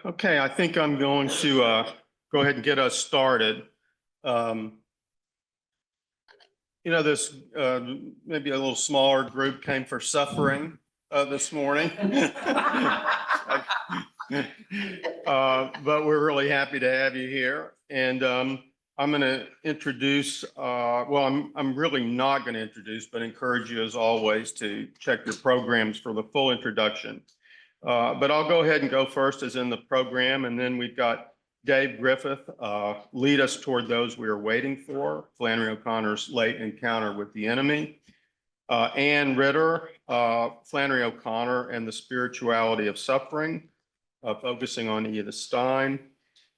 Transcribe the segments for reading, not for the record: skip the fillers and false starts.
Okay, I think I'm going to go ahead and get us started. Um, this maybe a little smaller group came for suffering this morning. But we're really happy to have you here. And I'm going to introduce, I'm really not going to introduce, but encourage you as always to check your programs for the full introduction. But I'll go ahead and go first as in the program, and then we've got Dave Griffith lead us toward those we are waiting for, Flannery O'Connor's late encounter with the enemy. Ann Ritter, Flannery O'Connor and the spirituality of suffering, focusing on Edith Stein.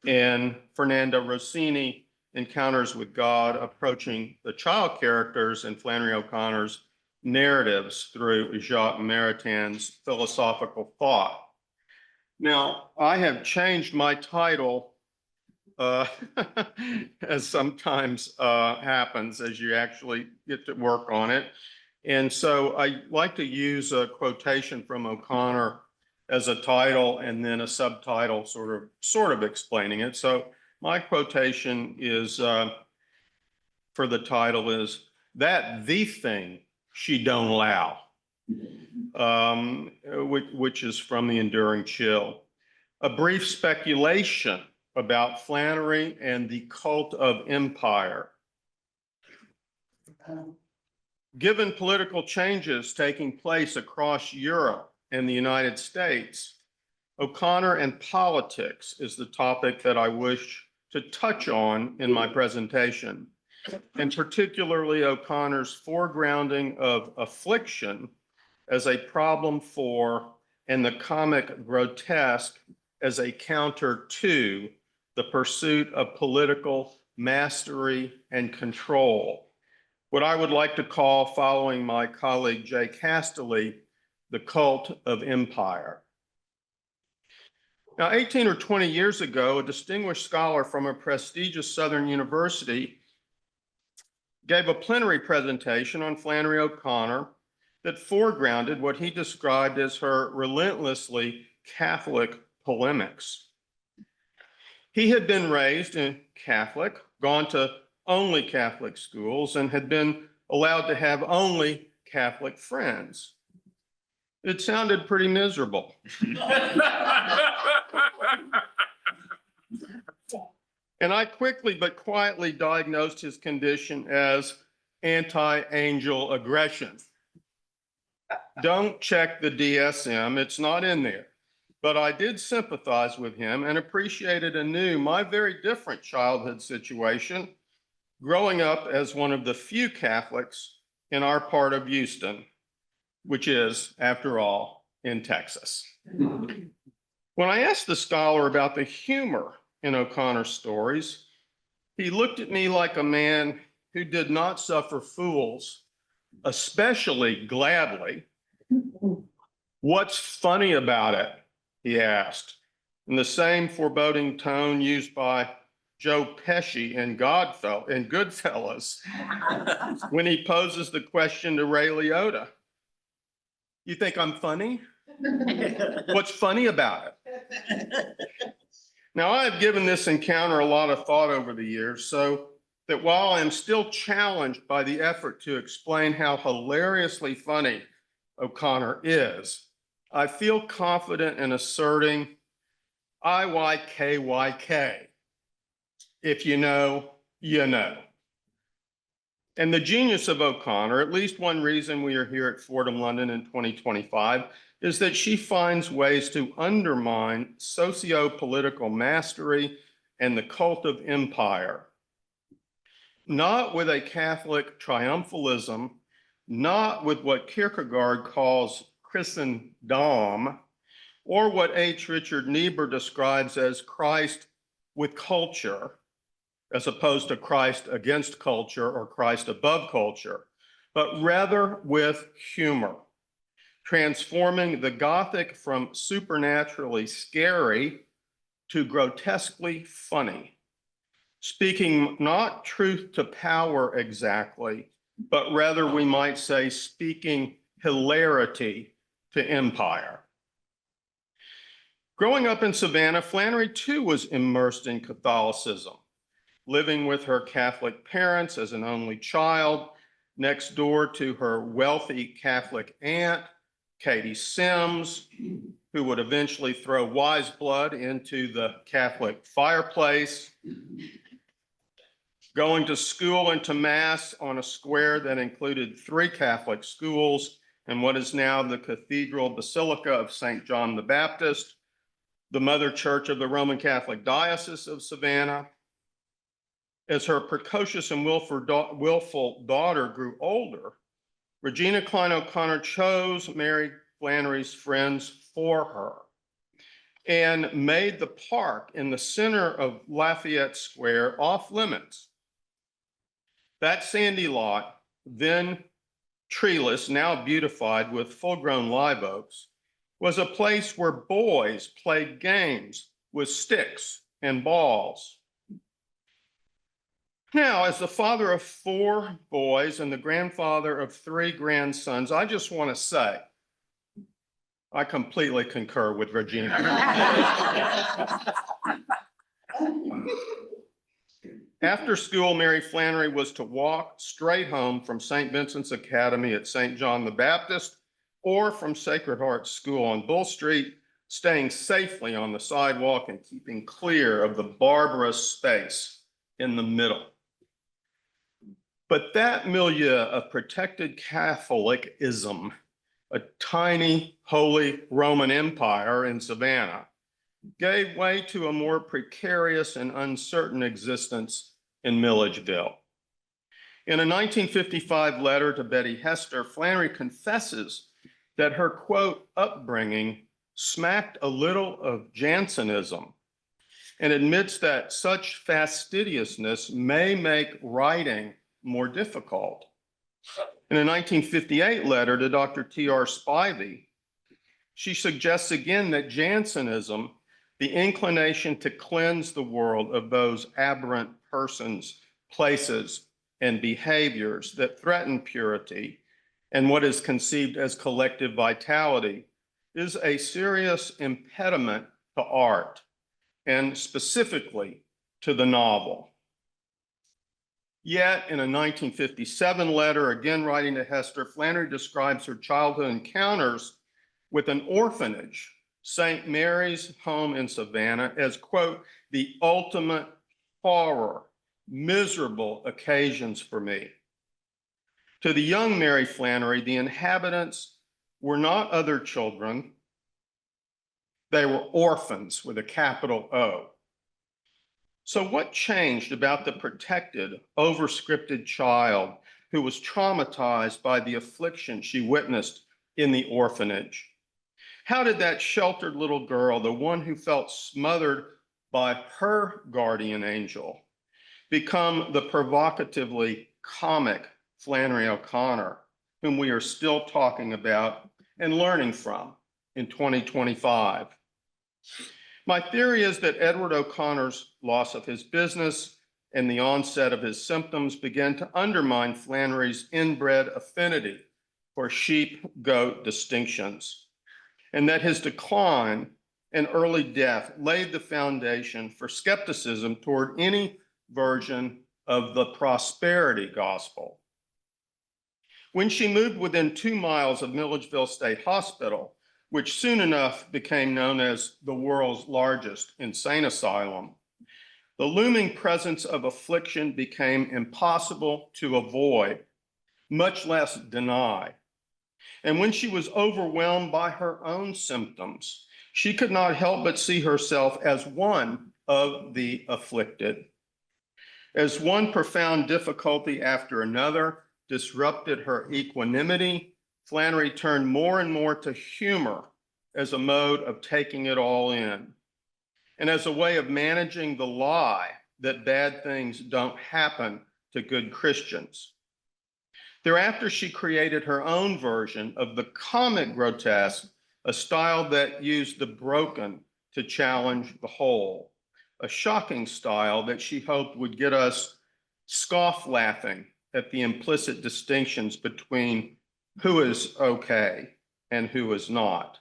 And Fernando Rossini, Encounters with God, approaching the child characters in Flannery O'Connor's narratives through Jacques Maritain's philosophical thought. Now, I have changed my title as sometimes happens as you actually get to work on it. And so I like to use a quotation from O'Connor as a title and then a subtitle sort of explaining it. So my quotation is for the title is "That the thing she don't allow," which is from The Enduring Chill. A brief speculation about Flannery and the cult of empire. Given political changes taking place across Europe and the United States, O'Connor and politics is the topic that I wish to touch on in my presentation, and particularly O'Connor's foregrounding of affliction as a problem for and the comic grotesque as a counter to the pursuit of political mastery and control. What I would like to call, following my colleague Jake Hastily, the cult of empire. Now, 18 or 20 years ago, a distinguished scholar from a prestigious Southern university gave a plenary presentation on Flannery O'Connor that foregrounded what he described as her relentlessly Catholic polemics. He had been raised in Catholic, gone to only Catholic schools, and had been allowed to have only Catholic friends. It sounded pretty miserable. And I quickly but quietly diagnosed his condition as anti-angel aggression. Don't check the DSM, it's not in there. But I did sympathize with him and appreciated anew my very different childhood situation, growing up as one of the few Catholics in our part of Houston, which is, after all, in Texas. When I asked the scholar about the humor in O'Connor's stories, he looked at me like a man who did not suffer fools, especially gladly. "What's funny about it?" he asked, in the same foreboding tone used by Joe Pesci in Goodfellas when he poses the question to Ray Liotta. "You think I'm funny? What's funny about it?" Now, I've given this encounter a lot of thought over the years, so that while I am still challenged by the effort to explain how hilariously funny O'Connor is, I feel confident in asserting IYKYK. If you know, you know. And the genius of O'Connor, at least one reason we are here at Fordham, London in 2025, is that she finds ways to undermine socio-political mastery and the cult of empire. Not with a Catholic triumphalism, not with what Kierkegaard calls Christendom, or what H. Richard Niebuhr describes as Christ with culture, as opposed to Christ against culture or Christ above culture, but rather with humor, transforming the Gothic from supernaturally scary to grotesquely funny, speaking not truth to power exactly, but rather we might say speaking hilarity to empire. Growing up in Savannah, Flannery too was immersed in Catholicism, living with her Catholic parents as an only child, next door to her wealthy Catholic aunt, Katie Sims, who would eventually throw wise blood into the Catholic fireplace, going to school and to mass on a square that included 3 Catholic schools and what is now the Cathedral Basilica of St. John the Baptist, the mother church of the Roman Catholic Diocese of Savannah. As her precocious and willful daughter grew older, Regina Klein O'Connor chose Mary Flannery's friends for her and made the park in the center of Lafayette Square off limits. That sandy lot, then treeless, now beautified with full-grown live oaks, was a place where boys played games with sticks and balls. Now, as the father of 4 boys and the grandfather of 3 grandsons, I just want to say, I completely concur with Regina. After school, Mary Flannery was to walk straight home from St. Vincent's Academy at St. John the Baptist or from Sacred Heart School on Bull Street, staying safely on the sidewalk and keeping clear of the barbarous space in the middle. But that milieu of protected Catholicism, a tiny Holy Roman Empire in Savannah, gave way to a more precarious and uncertain existence in Milledgeville. In a 1955 letter to Betty Hester, Flannery confesses that her, quote, upbringing smacked a little of Jansenism and admits that such fastidiousness may make writing more difficult. In a 1958 letter to Dr. T.R. Spivey, she suggests again that Jansenism, the inclination to cleanse the world of those aberrant persons, places, and behaviors that threaten purity and what is conceived as collective vitality, is a serious impediment to art, and specifically to the novel. Yet, in a 1957 letter, again writing to Hester, Flannery describes her childhood encounters with an orphanage, St. Mary's Home in Savannah, as, quote, the ultimate horror, miserable occasions for me. To the young Mary Flannery, the inhabitants were not other children, they were orphans with a capital O. So what changed about the protected, overscripted child who was traumatized by the affliction she witnessed in the orphanage? How did that sheltered little girl, the one who felt smothered by her guardian angel, become the provocatively comic Flannery O'Connor, whom we are still talking about and learning from in 2025? My theory is that Edward O'Connor's loss of his business and the onset of his symptoms began to undermine Flannery's inbred affinity for sheep-goat distinctions, and that his decline and early death laid the foundation for skepticism toward any version of the prosperity gospel. When she moved within 2 miles of Milledgeville State Hospital, which soon enough became known as the world's largest insane asylum, the looming presence of affliction became impossible to avoid, much less deny. And when she was overwhelmed by her own symptoms, she could not help but see herself as one of the afflicted. As one profound difficulty after another disrupted her equanimity, Flannery turned more and more to humor as a mode of taking it all in, and as a way of managing the lie that bad things don't happen to good Christians. Thereafter, she created her own version of the comic grotesque, a style that used the broken to challenge the whole, a shocking style that she hoped would get us scoff laughing at the implicit distinctions between who is okay and who is not,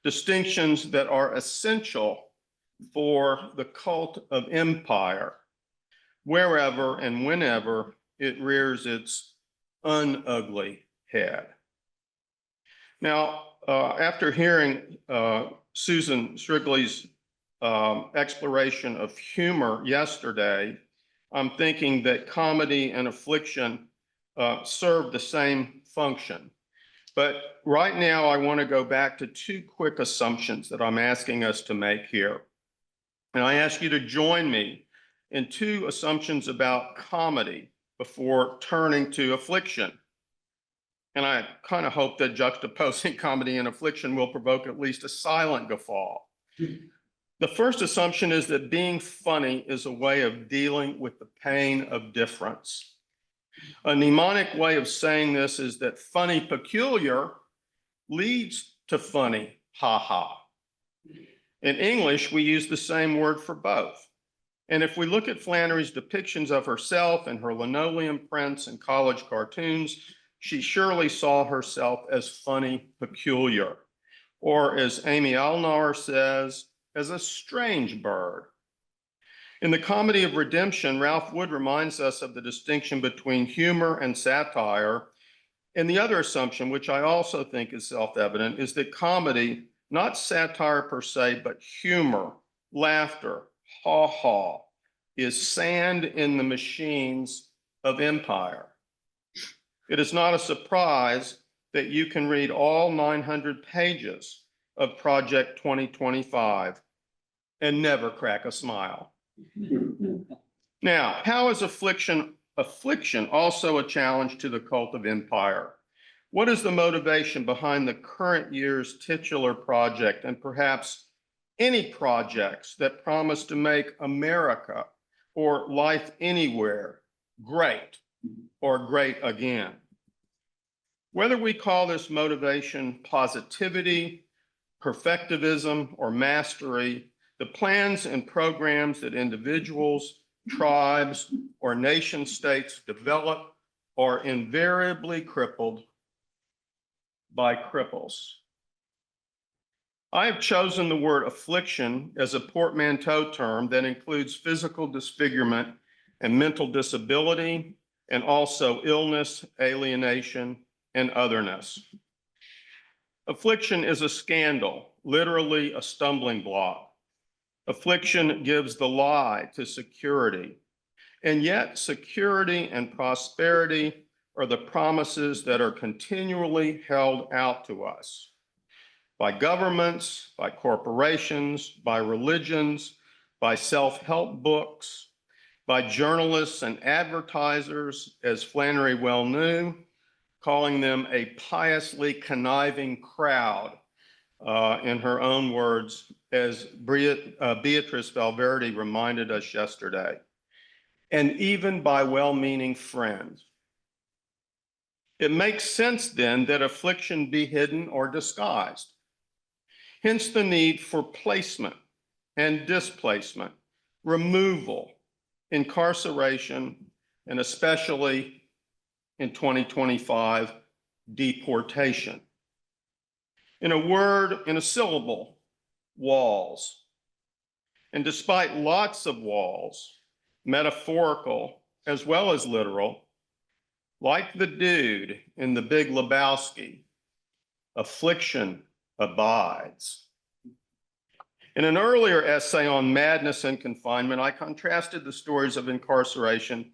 distinctions that are essential for the cult of empire, wherever and whenever it rears its unugly head. Now, after hearing Susan Strigley's exploration of humor yesterday, I'm thinking that comedy and affliction serve the same function. But right now, I want to go back to two quick assumptions that I'm asking us to make here. And I ask you to join me in two assumptions about comedy before turning to affliction. And I kind of hope that juxtaposing comedy and affliction will provoke at least a silent guffaw. The first assumption is that being funny is a way of dealing with the pain of difference. A mnemonic way of saying this is that funny peculiar leads to funny ha-ha. In English, we use the same word for both. And if we look at Flannery's depictions of herself and her linoleum prints and college cartoons, she surely saw herself as funny peculiar, or as Amy Alnar says, as a strange bird. In the Comedy of Redemption, Ralph Wood reminds us of the distinction between humor and satire. And the other assumption, which I also think is self-evident, is that comedy, not satire per se, but humor, laughter, ha-ha, is sand in the machines of empire. It is not a surprise that you can read all 900 pages of Project 2025 and never crack a smile. Now, how is affliction also a challenge to the cult of empire? What is the motivation behind the current year's titular project, and perhaps any projects that promise to make America or life anywhere great or great again? Whether we call this motivation positivity, perfectivism, or mastery, the plans and programs that individuals, tribes, or nation states develop are invariably crippled by cripples. I have chosen the word affliction as a portmanteau term that includes physical disfigurement and mental disability, and also illness, alienation, and otherness. Affliction is a scandal, literally a stumbling block. Affliction gives the lie to security. And yet security and prosperity are the promises that are continually held out to us by governments, by corporations, by religions, by self-help books, by journalists and advertisers, as Flannery well knew, calling them a piously conniving crowd, in her own words, as Beatrice Valverde reminded us yesterday, and even by well-meaning friends. It makes sense then that affliction be hidden or disguised. Hence the need for placement and displacement, removal, incarceration, and especially in 2025, deportation. In a word, in a syllable, walls. And despite lots of walls, metaphorical as well as literal, like the dude in The Big Lebowski, affliction abides. In an earlier essay on madness and confinement, I contrasted the stories of incarceration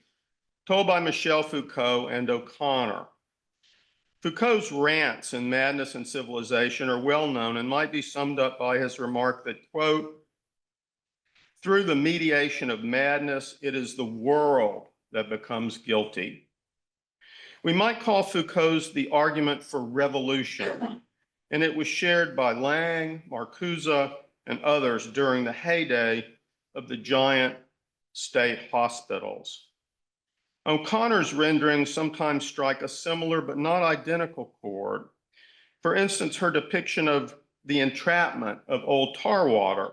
told by Michel Foucault and O'Connor. Foucault's rants in Madness and Civilization are well known and might be summed up by his remark that, quote, through the mediation of madness, it is the world that becomes guilty. We might call Foucault's the argument for revolution, and it was shared by Lang, Marcuse, and others during the heyday of the giant state hospitals. O'Connor's renderings sometimes strike a similar but not identical chord. For instance, her depiction of the entrapment of old Tarwater,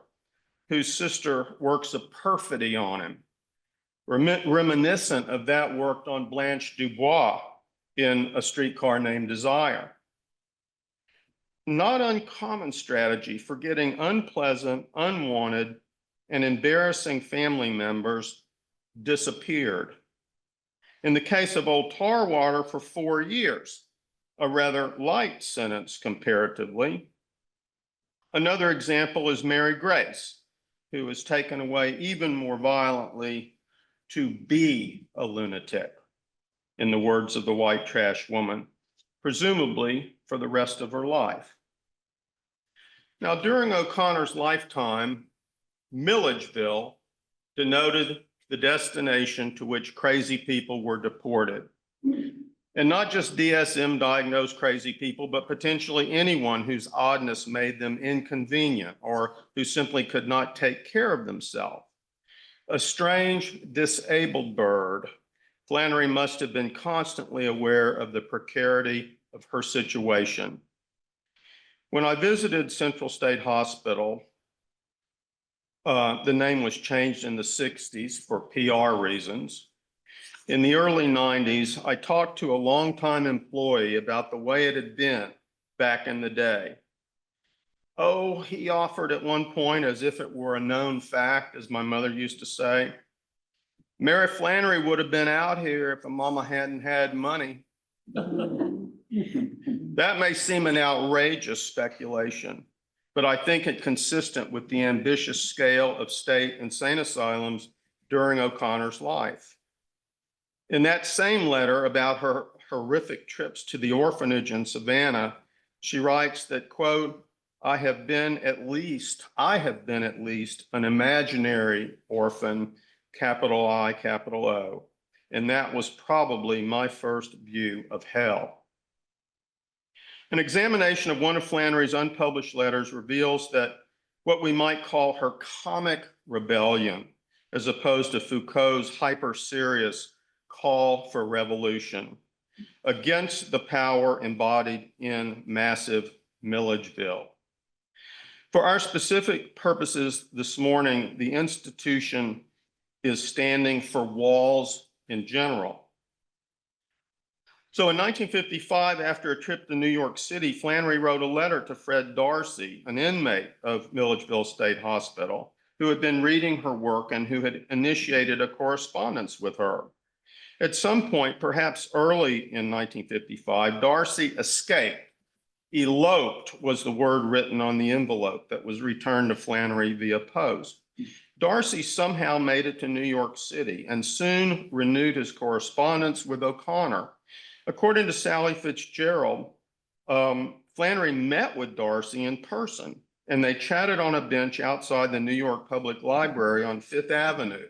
whose sister works a perfidy on him, reminiscent of that worked on Blanche Dubois in A Streetcar Named Desire. not uncommon strategy for getting unpleasant, unwanted, and embarrassing family members disappeared. In the case of Old Tarwater, for 4 years, a rather light sentence comparatively. Another example is Mary Grace, who was taken away even more violently to be a lunatic, in the words of the white trash woman, presumably for the rest of her life. Now, during O'Connor's lifetime, Milledgeville denoted the destination to which crazy people were deported. And not just DSM diagnosed crazy people, but potentially anyone whose oddness made them inconvenient or who simply could not take care of themselves. A strange, disabled bird, Flannery must have been constantly aware of the precarity of her situation. When I visited Central State Hospital, the name was changed in the 60s for PR reasons. In the early 90s, I talked to a longtime employee about the way it had been back in the day. Oh, he offered at one point, as if it were a known fact, as my mother used to say, Mary Flannery would have been out here if a mama hadn't had money. That may seem an outrageous speculation, but I think it's consistent with the ambitious scale of state insane asylums during O'Connor's life. In that same letter about her horrific trips to the orphanage in Savannah, she writes that, quote, I have been at least an imaginary orphan, capital I, capital O. And that was probably my first view of hell. An examination of one of Flannery's unpublished letters reveals that what we might call her comic rebellion, as opposed to Foucault's hyper-serious call for revolution against the power embodied in massive Milledgeville. For our specific purposes this morning, the institution is standing for walls in general. So in 1955, after a trip to New York City, Flannery wrote a letter to Fred Darcy, an inmate of Milledgeville State Hospital, who had been reading her work and who had initiated a correspondence with her. At some point, perhaps early in 1955, Darcy escaped. Eloped was the word written on the envelope that was returned to Flannery via post. Darcy somehow made it to New York City and soon renewed his correspondence with O'Connor. According to Sally Fitzgerald, Flannery met with Darcy in person, and they chatted on a bench outside the New York Public Library on Fifth Avenue,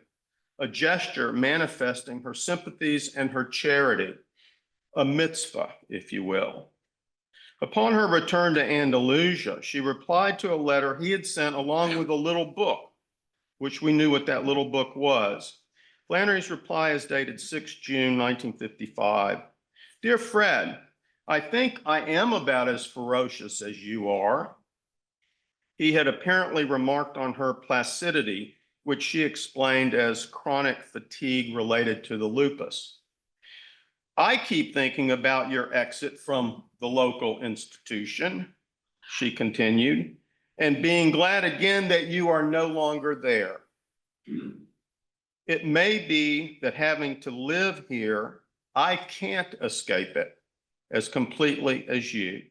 a gesture manifesting her sympathies and her charity, a mitzvah, if you will. Upon her return to Andalusia, she replied to a letter he had sent along with a little book, which we knew what that little book was. Flannery's reply is dated 6 June 1955. Dear Fred, I think I am about as ferocious as you are. He had apparently remarked on her placidity, which she explained as chronic fatigue related to the lupus. I keep thinking about your exit from the local institution, she continued, and being glad again that you are no longer there. It may be that having to live here, I can't escape it as completely as you.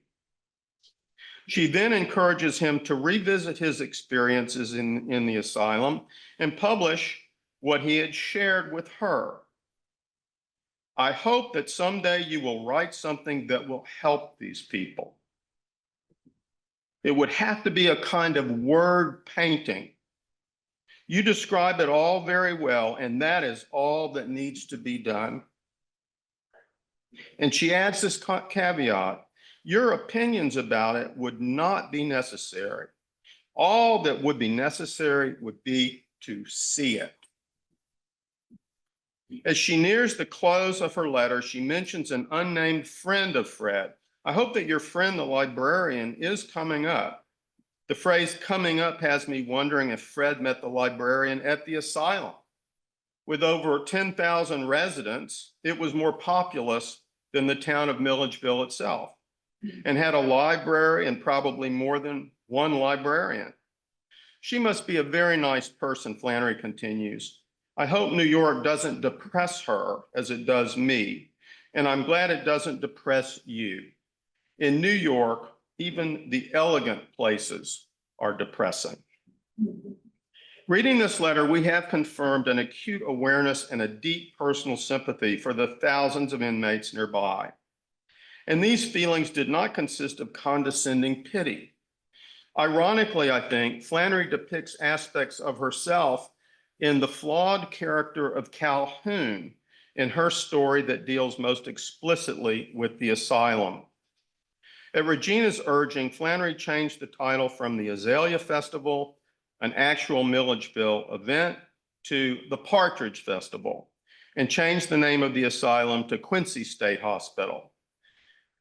She then encourages him to revisit his experiences in the asylum and publish what he had shared with her. I hope that someday you will write something that will help these people. It would have to be a kind of word painting. You describe it all very well, and that is all that needs to be done. And she adds this caveat, your opinions about it would not be necessary. All that would be necessary would be to see it. As she nears the close of her letter, she mentions an unnamed friend of Fred. I hope that your friend, the librarian, is coming up. The phrase coming up has me wondering if Fred met the librarian at the asylum. With over 10,000 residents, it was more populous than the town of Milledgeville itself. and had a library and probably more than one librarian. She must be a very nice person, Flannery continues. I hope New York doesn't depress her as it does me, and I'm glad it doesn't depress you. In New York, even the elegant places are depressing. Reading this letter, we have confirmed an acute awareness and a deep personal sympathy for the thousands of inmates nearby. And these feelings did not consist of condescending pity. Ironically, I think, Flannery depicts aspects of herself in the flawed character of Calhoun in her story that deals most explicitly with the asylum. At Regina's urging, Flannery changed the title from the Azalea Festival, an actual Milledgeville event, to the Partridge Festival, and changed the name of the asylum to Quincy State Hospital.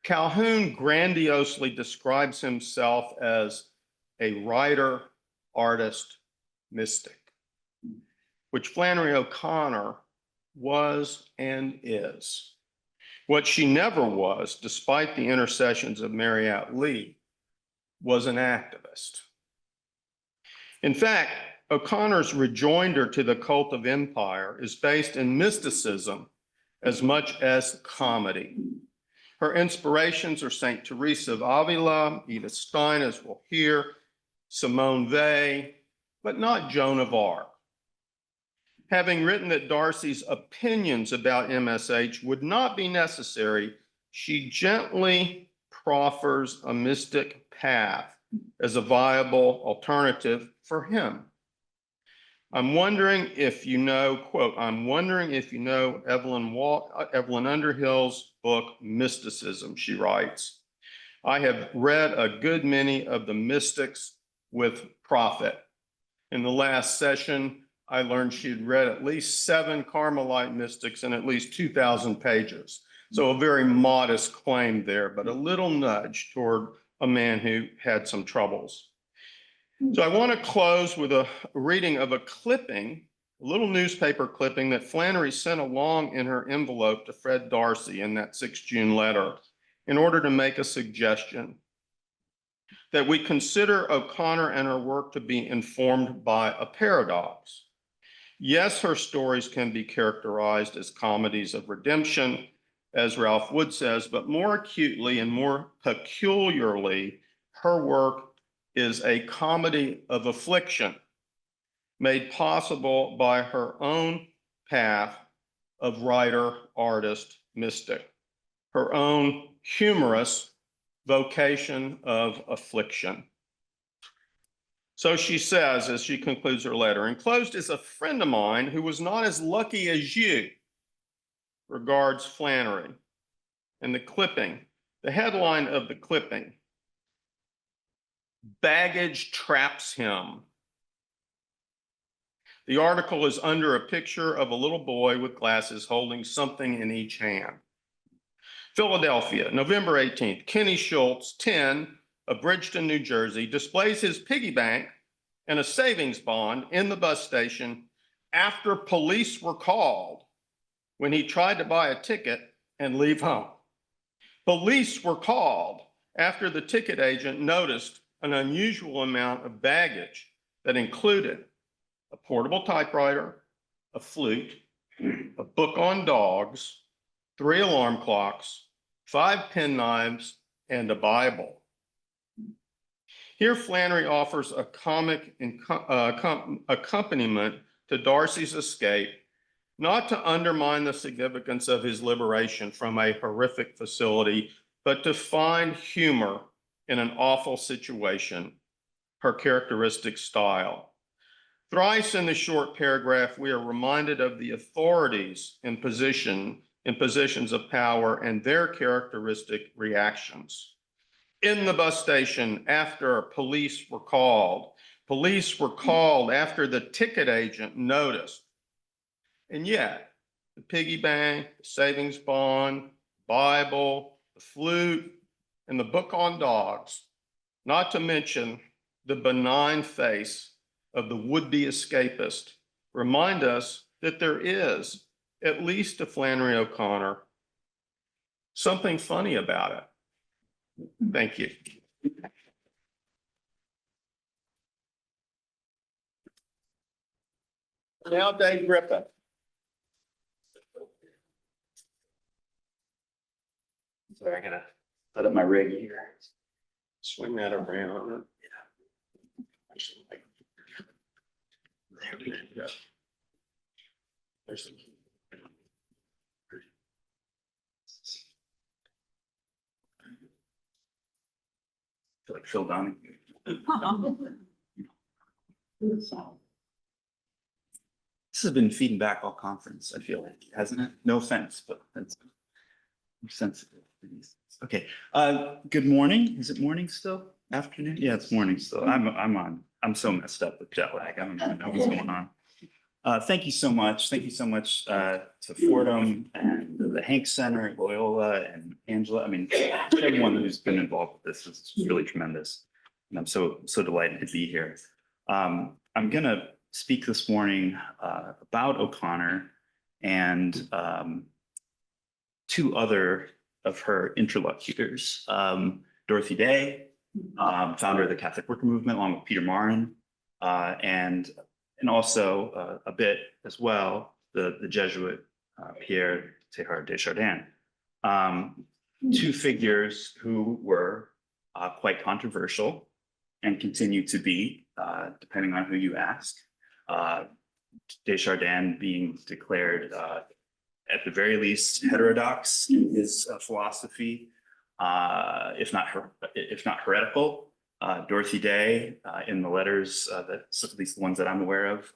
Calhoun grandiosely describes himself as a writer, artist, mystic, which Flannery O'Connor was and is. What she never was, despite the intercessions of Mariette Lee, was an activist. In fact, O'Connor's rejoinder to the cult of empire is based in mysticism as much as comedy. Her inspirations are St. Teresa of Avila, Edith Stein, as we'll hear, Simone Weil, but not Joan of Arc. Having written that Darcy's opinions about MSH would not be necessary, she gently proffers a mystic path as a viable alternative for him. I'm wondering if you know, quote, I'm wondering if you know Evelyn Underhill's book, Mysticism, she writes. I have read a good many of the mystics with profit. In the last session, I learned she had read at least 7 Carmelite mystics in at least 2,000 pages. So a very modest claim there, but a little nudge toward a man who had some troubles. So I want to close with a reading of a clipping, a little newspaper clipping that Flannery sent along in her envelope to Fred Darcy in that 6 June letter in order to make a suggestion that we consider O'Connor and her work to be informed by a paradox. Yes, her stories can be characterized as comedies of redemption, as Ralph Wood says, but more acutely and more peculiarly, her work is a comedy of affliction made possible by her own path of writer, artist, mystic, her own humorous vocation of affliction. So she says, as she concludes her letter, enclosed is a friend of mine who was not as lucky as you. Regards, Flannery. And the clipping, the headline of the clipping, baggage traps him. The article is under a picture of a little boy with glasses holding something in each hand. Philadelphia, November 18th, Kenny Schultz, 10, of Bridgeton, New Jersey, displays his piggy bank and a savings bond in the bus station after police were called when he tried to buy a ticket and leave home. Police were called after the ticket agent noticed an unusual amount of baggage that included a portable typewriter, a flute, a book on dogs, 3 alarm clocks, 5 penknives, and a Bible. Here, Flannery offers a comic accompaniment to Darcy's escape, not to undermine the significance of his liberation from a horrific facility, but to find humor in an awful situation, her characteristic style. Thrice in the short paragraph, we are reminded of the authorities in positions of power and their characteristic reactions. In the bus station after police were called. Police were called after the ticket agent noticed. And yet, the piggy bank, the savings bond, Bible, the flute, and the book on dogs, not to mention the benign face of the would-be escapist, remind us that there is, at least to Flannery O'Connor, something funny about it. Thank you. Now Dave Griffin. Sorry, I gotta set up my rig here. Swing that around. There we go. There's I feel like Phil Donahue. This has been feeding back all conference, I feel like, hasn't it? No offense, but that's sensitive to these. Okay, good morning. Is it morning still? Afternoon? Yeah, it's morning still. I'm so messed up with jet lag. I don't even know what's going on. Thank you so much. Thank you so much to Fordham and the Hank Center, Loyola and Angela. I mean, everyone who's been involved with this is really tremendous. And I'm so delighted to be here. I'm gonna speak this morning about O'Connor and two other of her interlocutors, Dorothy Day, founder of the Catholic Worker Movement, along with Peter Marin, and also a bit as well, the Jesuit Pierre Teilhard de Chardin. Two figures who were quite controversial and continue to be, depending on who you ask. De Chardin being declared at the very least heterodox in his philosophy, if not heretical. Dorothy Day, in the letters that, at least the ones that I'm aware of,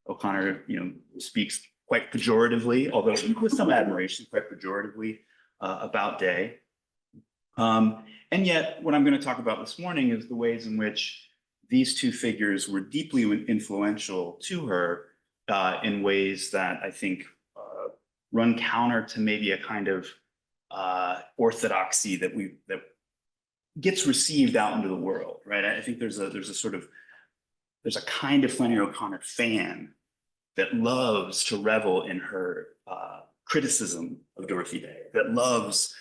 O'Connor, speaks quite pejoratively, although with some admiration, quite pejoratively about Day. And yet, what I'm going to talk about this morning is the ways in which these two figures were deeply influential to her in ways that I think run counter to maybe a kind of orthodoxy that gets received out into the world, right? I think there's a kind of Flannery O'Connor fan that loves to revel in her criticism of Dorothy Day, that loves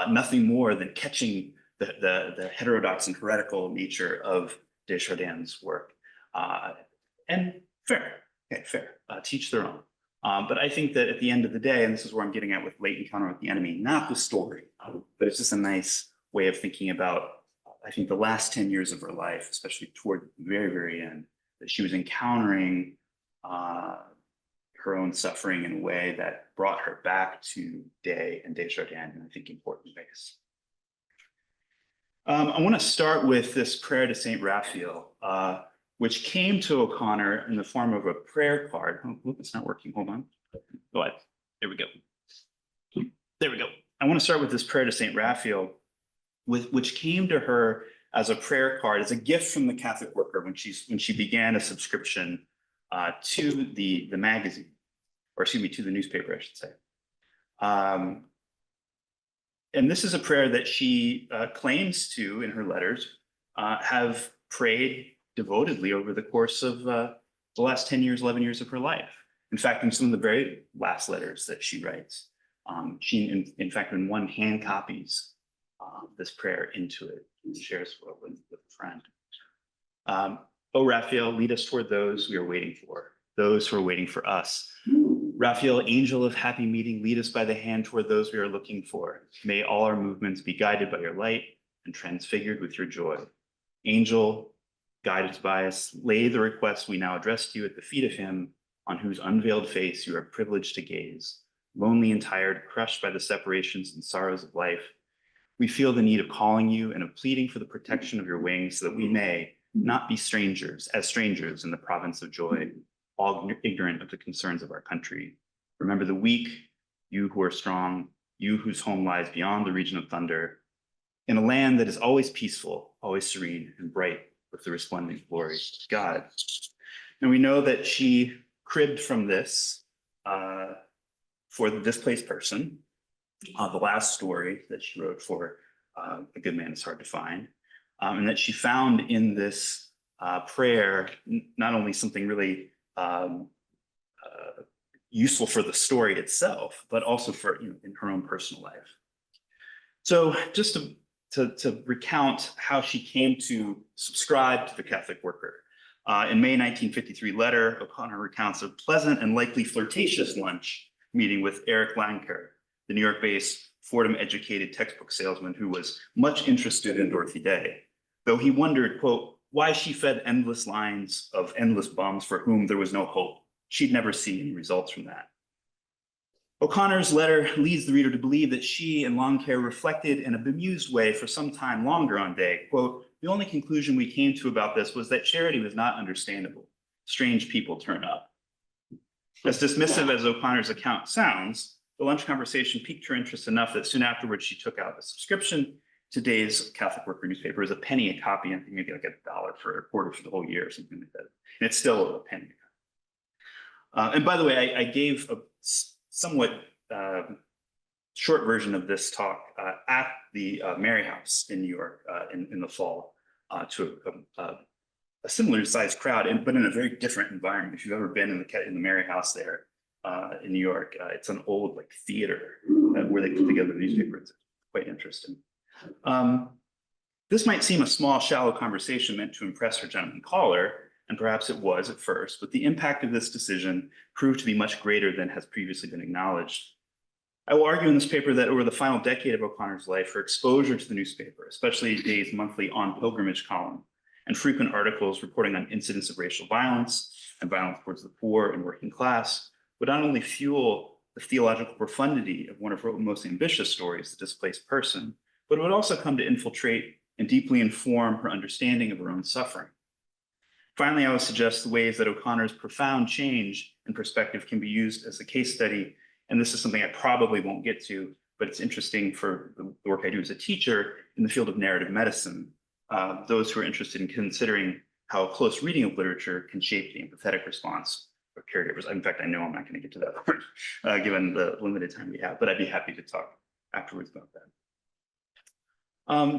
nothing more than catching the heterodox and heretical nature of de Chardin's work. And fair, teach their own. But I think that at the end of the day, and this is where I'm getting at with Late Encounter with the Enemy, not the story, but it's just a nice way of thinking about, I think, the last 10 years of her life, especially toward the very, very end, that she was encountering her own suffering in a way that brought her back to Day and de Chardin in, I think, important ways. I want to start with this prayer to Saint Raphael, which came to O'Connor in the form of a prayer card. Oh, look, it's not working. Hold on. Go ahead. There we go. There we go. I want to start with this prayer to Saint Raphael, which came to her as a prayer card, as a gift from the Catholic Worker when she began a subscription to the magazine, or excuse me, to the newspaper, I should say. And this is a prayer that she claims to, in her letters, have prayed devotedly over the course of the last 10 years, 11 years of her life. In fact, in some of the very last letters that she writes, she, in fact, in one, hand copies this prayer into it and shares with a friend. O Raphael, lead us toward those we are waiting for, those who are waiting for us. Raphael, angel of happy meeting, lead us by the hand toward those we are looking for. May all our movements be guided by your light and transfigured with your joy. Angel, guided by us, lay the request we now address to you at the feet of him on whose unveiled face you are privileged to gaze. Lonely and tired, crushed by the separations and sorrows of life, we feel the need of calling you and of pleading for the protection of your wings so that we may not be strangers in the province of joy, all ignorant of the concerns of our country. Remember the weak, you who are strong, you whose home lies beyond the region of thunder, in a land that is always peaceful, always serene and bright with the resplendent glory of God. And we know that she cribbed from this for the displaced person, the last story that she wrote for A Good Man Is Hard to Find, and that she found in this prayer not only something really useful for the story itself, but also for in her own personal life. So just to to recount how she came to subscribe to the Catholic Worker. In May 1953 letter, O'Connor recounts a pleasant and likely flirtatious lunch meeting with Eric Lanker, the New York-based Fordham-educated textbook salesman who was much interested in Dorothy Day, though he wondered, quote, why she fed endless lines of endless bums for whom there was no hope. She'd never see any results from that. O'Connor's letter leads the reader to believe that she and Longcare reflected in a bemused way for some time longer on Day. Quote, the only conclusion we came to about this was that charity was not understandable. Strange people turn up. As dismissive as O'Connor's account sounds, the lunch conversation piqued her interest enough that soon afterwards she took out a subscription to Day's Catholic Worker newspaper. It was a penny a copy, and maybe like $1 for a quarter for the whole year or something like that. And it's still a penny a copy. And by the way, I gave a somewhat short version of this talk at the Mary House in New York in the fall to a similar sized crowd, but in a very different environment. If you've ever been in the Mary House there in New York, it's an old like theater where they put together newspapers. It's quite interesting. This might seem a small, shallow conversation meant to impress her gentleman caller, and perhaps it was at first, but the impact of this decision proved to be much greater than has previously been acknowledged. I will argue in this paper that over the final decade of O'Connor's life, her exposure to the newspaper, especially Day's monthly On Pilgrimage column, and frequent articles reporting on incidents of racial violence and violence towards the poor and working class, would not only fuel the theological profundity of one of her most ambitious stories, The Displaced Person, but it would also come to infiltrate and deeply inform her understanding of her own suffering. Finally, I will suggest the ways that O'Connor's profound change in perspective can be used as a case study. And this is something I probably won't get to, but it's interesting for the work I do as a teacher in the field of narrative medicine. Those who are interested in considering how a close reading of literature can shape the empathetic response of caregivers. In fact, I know I'm not going to get to that part, given the limited time we have, but I'd be happy to talk afterwards about that.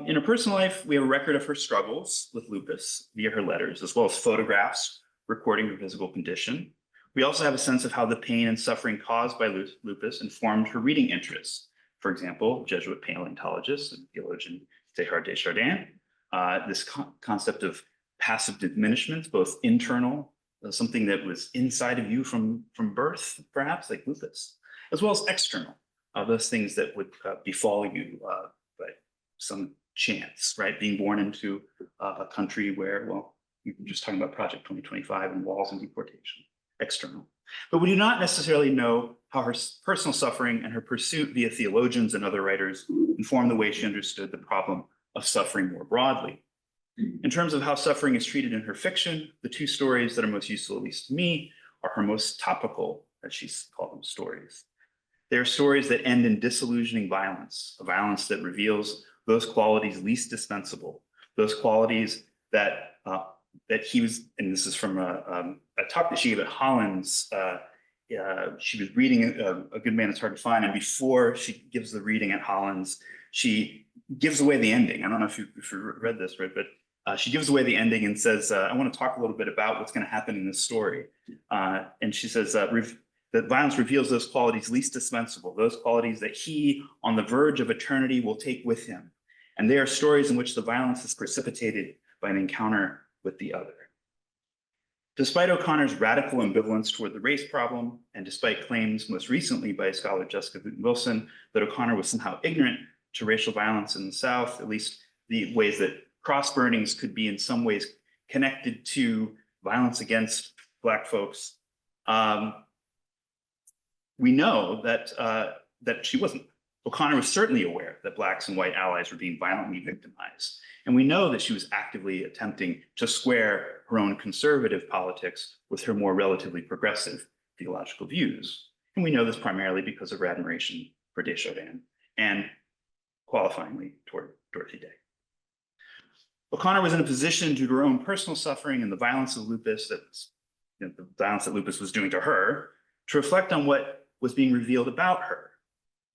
In her personal life, we have a record of her struggles with lupus via her letters, as well as photographs recording her physical condition. We also have a sense of how the pain and suffering caused by lupus informed her reading interests. For example, Jesuit paleontologist and theologian Teilhard de Chardin, this concept of passive diminishment, both internal, something that was inside of you from birth, perhaps, like lupus, as well as external, those things that would befall you by some chance, right? Being born into a country where, well, we're just talking about Project 2025 and walls and deportation, external. But we do not necessarily know how her personal suffering and her pursuit via theologians and other writers informed the way she understood the problem of suffering more broadly. In terms of how suffering is treated in her fiction, the two stories that are most useful, at least to me, are her most topical, as she called them, stories. They are stories that end in disillusioning violence, a violence that reveals those qualities least dispensable, those qualities that he was, and this is from a talk that she gave at Hollins. She was reading A Good Man It's Hard to Find, and before she gives the reading at Hollins, she gives away the ending. I don't know if you read this, right? But she gives away the ending and says, I want to talk a little bit about what's going to happen in this story. And she says that violence reveals those qualities least dispensable, those qualities that he, on the verge of eternity, will take with him. And they are stories in which the violence is precipitated by an encounter with the other. Despite O'Connor's radical ambivalence toward the race problem, and despite claims most recently by scholar Jessica Wilson that O'Connor was somehow ignorant to racial violence in the South, at least the ways that cross burnings could be in some ways connected to violence against Black folks, we know that she wasn't. O'Connor was certainly aware that Blacks and white allies were being violently victimized. And we know that she was actively attempting to square her own conservative politics with her more relatively progressive theological views. And we know this primarily because of her admiration for Desjardins and qualifyingly toward Dorothy Day. O'Connor was in a position due to her own personal suffering and the violence of lupus, the violence that lupus was doing to her, to reflect on what was being revealed about her.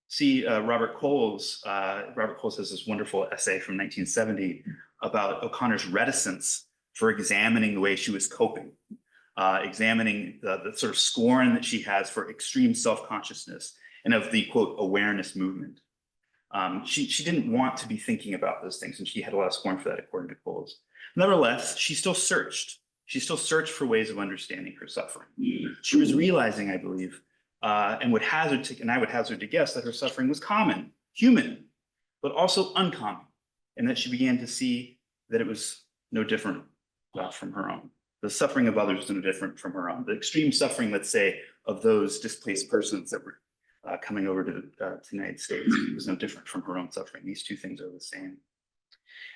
See Robert Coles has this wonderful essay from 1970 about O'Connor's reticence for examining the way she was coping, examining the sort of scorn that she has for extreme self-consciousness and of the, quote, awareness movement. She didn't want to be thinking about those things, and she had a lot of scorn for that, according to Coles. Nevertheless, she still searched. She still searched for ways of understanding her suffering. She was realizing, I believe, and I would hazard to guess that her suffering was common, human, but also uncommon, and that she began to see that it was no different from her own. The suffering of others was no different from her own. The extreme suffering, let's say, of those displaced persons that were coming over to the United States was no different from her own suffering. These two things are the same.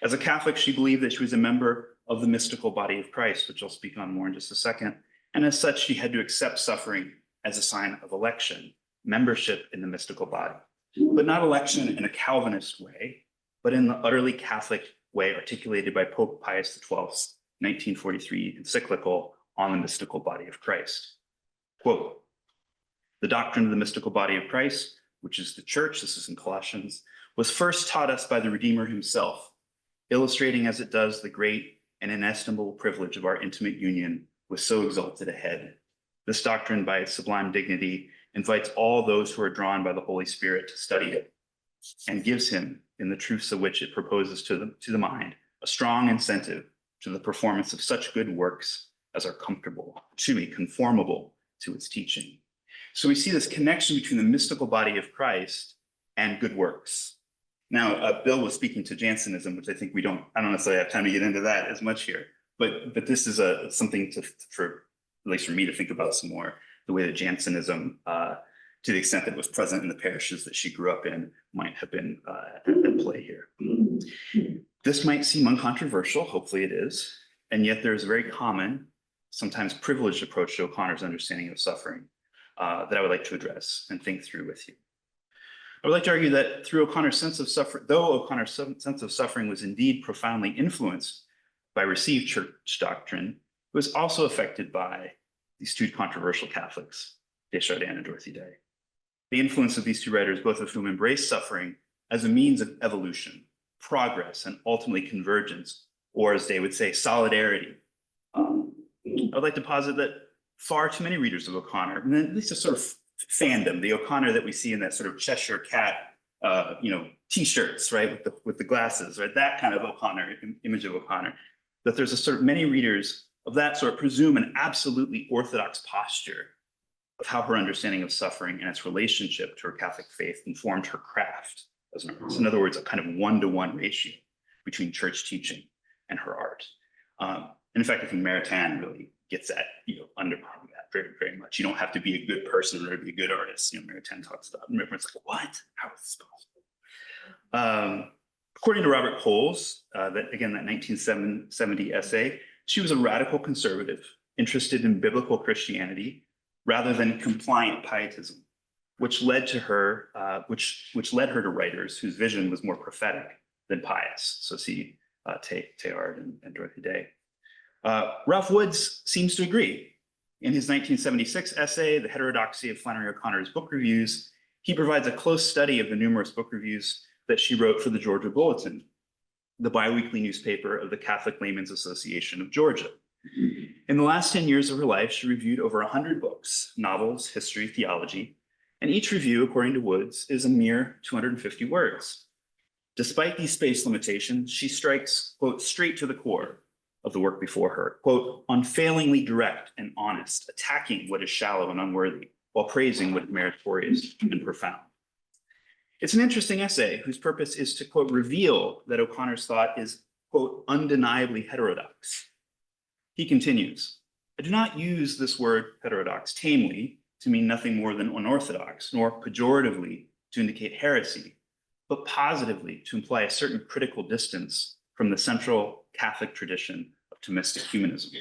As a Catholic, she believed that she was a member of the mystical body of Christ, which I'll speak on more in just a second. And as such, she had to accept suffering as a sign of election, membership in the mystical body, but not election in a Calvinist way, but in the utterly Catholic way articulated by Pope Pius XII's 1943 encyclical on the mystical body of Christ. Quote, "The doctrine of the mystical body of Christ, which is the church," this is in Colossians, "was first taught us by the Redeemer himself, illustrating as it does the great and inestimable privilege of our intimate union with so exalted a head. This doctrine, by its sublime dignity, invites all those who are drawn by the Holy Spirit to study it, and gives him, in the truths of which it proposes to the mind, a strong incentive to the performance of such good works as are conformable to its teaching." So we see this connection between the mystical body of Christ and good works. Now, Bill was speaking to Jansenism, which I think I don't necessarily have time to get into that as much here, but this is something for at least for me to think about some more, the way that Jansenism, to the extent that it was present in the parishes that she grew up in, might have been at play here. This might seem uncontroversial, hopefully it is, and yet there's a very common, sometimes privileged approach to O'Connor's understanding of suffering that I would like to address and think through with you. I would like to argue that through O'Connor's sense of suffering, though O'Connor's sense of suffering was indeed profoundly influenced by received church doctrine, it was also affected by these two controversial Catholics, Desjardins and Dorothy Day. The influence of these two writers, both of whom embraced suffering as a means of evolution, progress, and ultimately convergence, or as they would say, solidarity. I would like to posit that far too many readers of O'Connor, and at least a sort of fandom, the O'Connor that we see in that sort of Cheshire Cat, T-shirts, right, with the glasses, right, that kind of O'Connor, image of O'Connor, that there's a sort of many readers of that sort presume an absolutely orthodox posture of how her understanding of suffering and its relationship to her Catholic faith informed her craft as an artist. In other words, a kind of one-to-one ratio between church teaching and her art. And in fact, I think Maritain really gets at, undermining that very, very much. You don't have to be a good person in order to be a good artist. Maritain talks about, and everyone's like, what? How is this possible? According to Robert Coles, that 1970 essay, she was a radical conservative, interested in biblical Christianity rather than compliant pietism, which led her to writers whose vision was more prophetic than pious. So see Teilhard and Dorothy Day. Ralph Woods seems to agree. In his 1976 essay, The Heterodoxy of Flannery O'Connor's Book Reviews, he provides a close study of the numerous book reviews that she wrote for the Georgia Bulletin, the biweekly newspaper of the Catholic Laymen's Association of Georgia. In the last 10 years of her life, she reviewed over 100 books, novels, history, theology, and each review, according to Woods, is a mere 250 words. Despite these space limitations, she strikes, quote, straight to the core of the work before her, quote, unfailingly direct and honest, attacking what is shallow and unworthy, while praising what is meritorious and profound. It's an interesting essay whose purpose is to, quote, reveal that O'Connor's thought is, quote, undeniably heterodox. He continues, I do not use this word heterodox tamely to mean nothing more than unorthodox, nor pejoratively to indicate heresy, but positively to imply a certain critical distance from the central Catholic tradition of Thomistic humanism.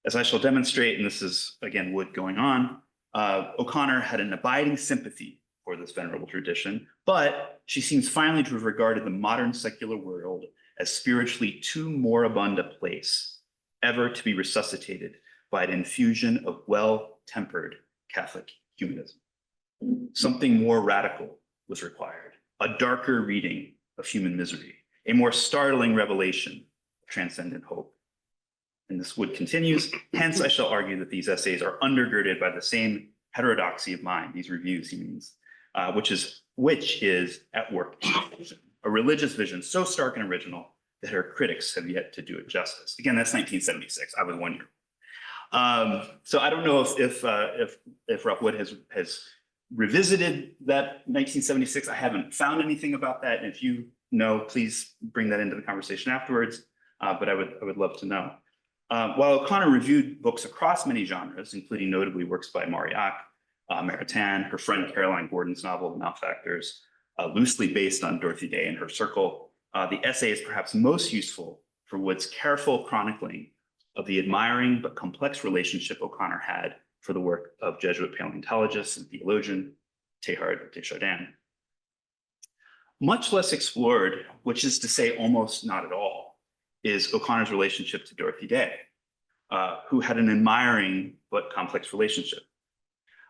As I shall demonstrate, and this is, again, Wood going on, O'Connor had an abiding sympathy for this venerable tradition, but she seems finally to have regarded the modern secular world as spiritually too moribund a place ever to be resuscitated by an infusion of well-tempered Catholic humanism. Something more radical was required, a darker reading of human misery, a more startling revelation of transcendent hope. And this Wood continues, hence I shall argue that these essays are undergirded by the same heterodoxy of mind, these reviews he means, which is at work, a religious vision so stark and original that her critics have yet to do it justice. Again, that's 1976. I was 1 year. So I don't know if Rockwood has revisited that 1976. I haven't found anything about that. And if you know, please bring that into the conversation afterwards. But I would love to know. While O'Connor reviewed books across many genres, including notably works by Marillac, Maritain, her friend Caroline Gordon's novel, The Malefactors, loosely based on Dorothy Day and her circle, the essay is perhaps most useful for Wood's careful chronicling of the admiring but complex relationship O'Connor had for the work of Jesuit paleontologist and theologian Teilhard de Chardin. Much less explored, which is to say almost not at all, is O'Connor's relationship to Dorothy Day, who had an admiring but complex relationship.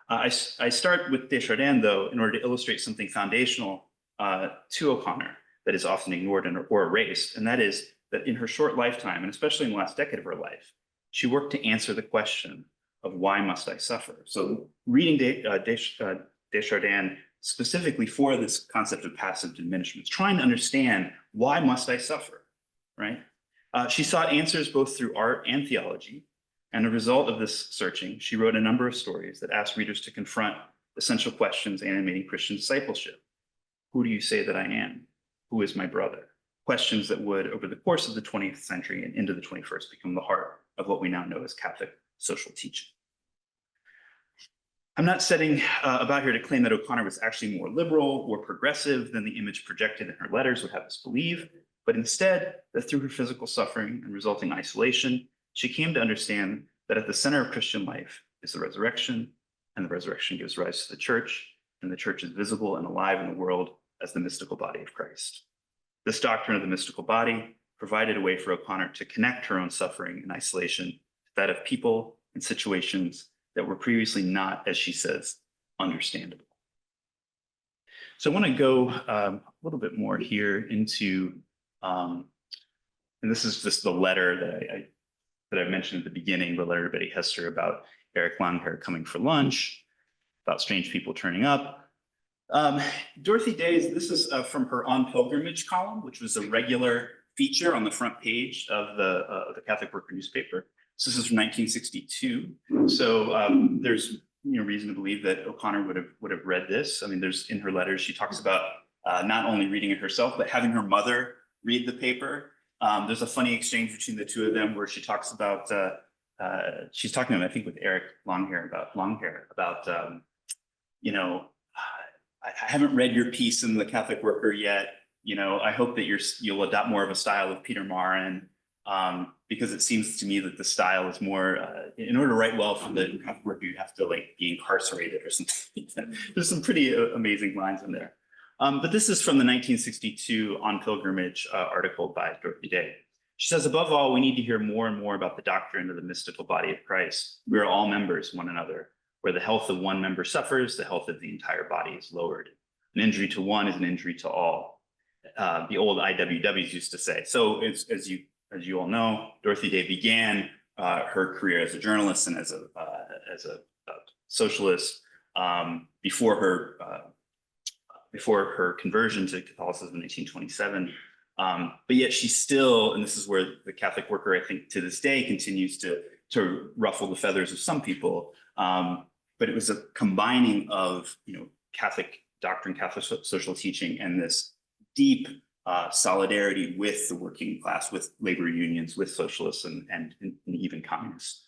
I start with de Chardin, though, in order to illustrate something foundational to O'Connor that is often ignored or erased, and that is that in her short lifetime, and especially in the last decade of her life, she worked to answer the question of why must I suffer? So reading de Chardin specifically for this concept of passive diminishments, trying to understand why must I suffer, right? She sought answers both through art and theology. And a result of this searching, she wrote a number of stories that asked readers to confront essential questions animating Christian discipleship. Who do you say that I am? Who is my brother? Questions that would, over the course of the 20th century and into the 21st, become the heart of what we now know as Catholic social teaching. I'm not setting about here to claim that O'Connor was actually more liberal or progressive than the image projected in her letters would have us believe, but instead that through her physical suffering and resulting isolation, she came to understand that at the center of Christian life is the resurrection, and the resurrection gives rise to the church, and the church is visible and alive in the world as the mystical body of Christ. This doctrine of the mystical body provided a way for O'Connor to connect her own suffering and isolation to that of people and situations that were previously not, as she says, understandable. So I want to go a little bit more here into, and this is just the letter that I mentioned at the beginning, the letter to Betty Hester about Eric Longhair coming for lunch, about strange people turning up. Dorothy Day's, this is from her On Pilgrimage column, which was a regular feature on the front page of the Catholic Worker newspaper. So this is from 1962. So there's reason to believe that O'Connor would have read this. I mean, there's in her letters, she talks about not only reading it herself, but having her mother read the paper. There's a funny exchange between the two of them where she talks about, she's talking to him, I think with Eric Longhair about I haven't read your piece in the Catholic Worker yet. I hope that you'll adopt more of a style of Peter Marin, because it seems to me that the style is more, in order to write well for the Catholic Worker, you have to be incarcerated or something. There's some pretty amazing lines in there. But this is from the 1962 On Pilgrimage article by Dorothy Day. She says, above all, we need to hear more and more about the doctrine of the mystical body of Christ. We are all members of one another. Where the health of one member suffers, the health of the entire body is lowered. An injury to one is an injury to all. The old IWWs used to say. So as you all know, Dorothy Day began her career as a journalist and as a socialist before her conversion to Catholicism in 1927. But yet she still, and this is where the Catholic Worker, I think, to this day continues to ruffle the feathers of some people. But it was a combining of Catholic doctrine, Catholic social teaching, and this deep solidarity with the working class, with labor unions, with socialists, and even communist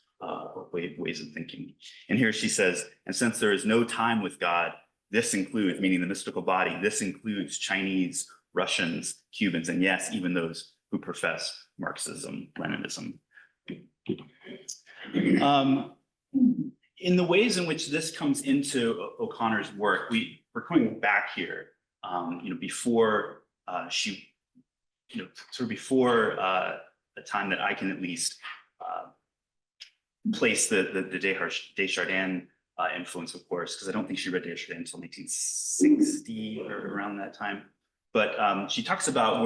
ways of thinking. And here she says, and since there is no time with God, this includes, meaning the mystical body, this includes Chinese, Russians, Cubans, and yes, even those who profess Marxism, Leninism. In the ways in which this comes into O'Connor's work, we're coming back here, before she, sort of before a time that I can at least place the Deschardins influence, of course, because I don't think she read Deschardins until 1960 or around that time. But she talks about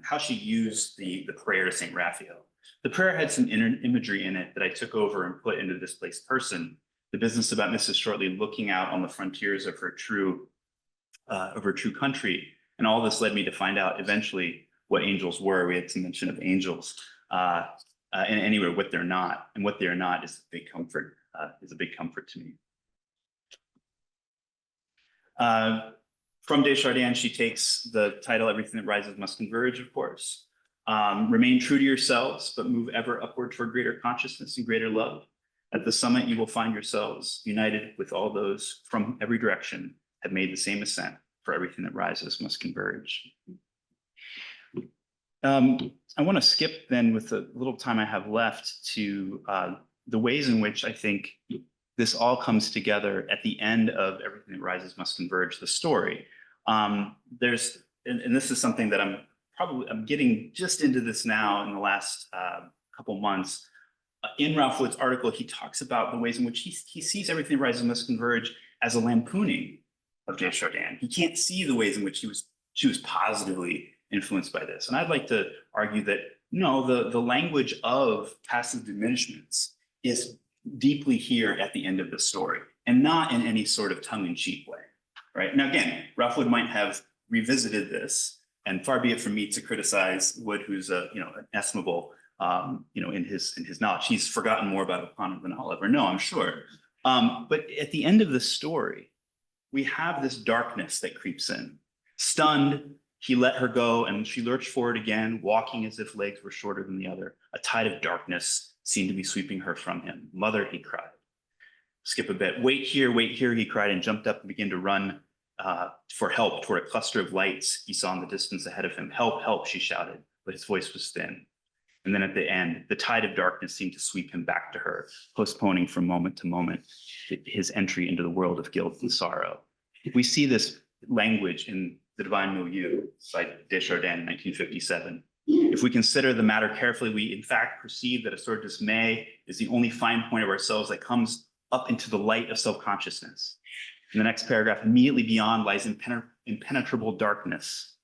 how she used the prayer to St. Raphael. The prayer had some imagery in it that I took over and put into Displaced Person, the business about Mrs. Shortley looking out on the frontiers of her true of her true country. And all this led me to find out eventually what angels were. We had some mention of angels, and anyway, what they're not, and what they're not is a big comfort. Is a big comfort to me. From Desjardins, she takes the title "Everything that rises must converge," of course. Remain true to yourselves, but move ever upward toward greater consciousness and greater love. At the summit, you will find yourselves united with all those from every direction have made the same ascent, for everything that rises must converge. I want to skip then, with the little time I have left, to the ways in which I think this all comes together at the end of Everything That Rises Must Converge, the story. And this is something that I'm getting just into this now in the last couple months. In Ralph Wood's article, he talks about the ways in which he sees Everything That Rises Must Converge as a lampooning of Desjardins. He can't see the ways in which she was positively influenced by this. And I'd like to argue that no, the language of passive diminishments is deeply here at the end of the story, and not in any sort of tongue-in-cheek way, right? Now, again, Ralph Wood might have revisited this, and far be it from me to criticize Wood, who's an estimable, in his knowledge. He's forgotten more about O'Connor than I'll ever know, I'm sure. But at the end of the story, we have this darkness that creeps in. Stunned, he let her go, and she lurched forward again, walking as if legs were shorter than the other. A tide of darkness seemed to be sweeping her from him. "Mother," he cried. Skip a bit. Wait here," he cried, and jumped up and began to run for help toward a cluster of lights he saw in the distance ahead of him. "Help, help," she shouted, but his voice was thin. And then at the end, the tide of darkness seemed to sweep him back to her, postponing from moment to moment his entry into the world of guilt and sorrow. We see this language in The Divine Milieu by Desjardins in 1957. If we consider the matter carefully, we in fact perceive that a sort of dismay is the only fine point of ourselves that comes up into the light of self-consciousness. In the next paragraph, immediately beyond lies impenetrable darkness.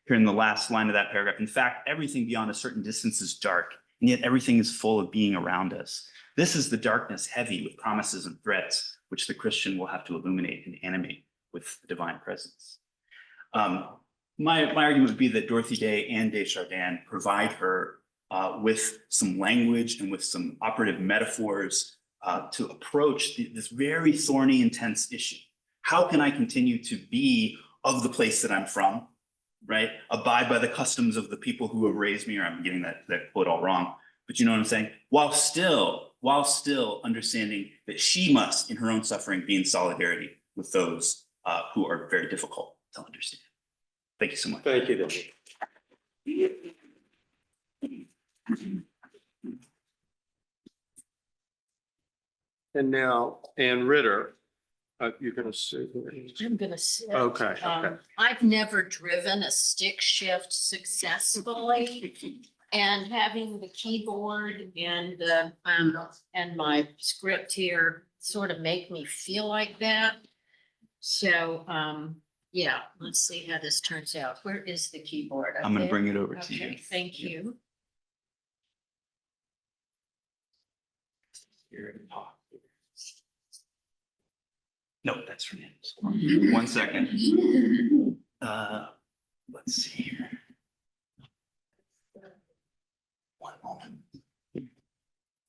Here in the last line of that paragraph, in fact, everything beyond a certain distance is dark, and yet everything is full of being around us. This is the darkness heavy with promises and threats, which the Christian will have to illuminate and animate with the divine presence. My argument would be that Dorothy Day and Desjardins provide her with some language and with some operative metaphors to approach this very thorny, intense issue. How can I continue to be of the place that I'm from, right? Abide by the customs of the people who have raised me, or I'm getting that quote all wrong, but you know what I'm saying? While still understanding that she must, in her own suffering, be in solidarity with those who are very difficult to understand. Thank you so much. Thank you, David. And now, Ann Ritter, you're going to sit. I'm gonna sit. Okay, okay. I've never driven a stick shift successfully. And having the keyboard and my script here sort of make me feel like that. So, yeah, let's see how this turns out. Where is the keyboard? I'm going to Okay. bring it over to Okay, you. thank you. No, that's from him. 1 second. Let's see here. One moment.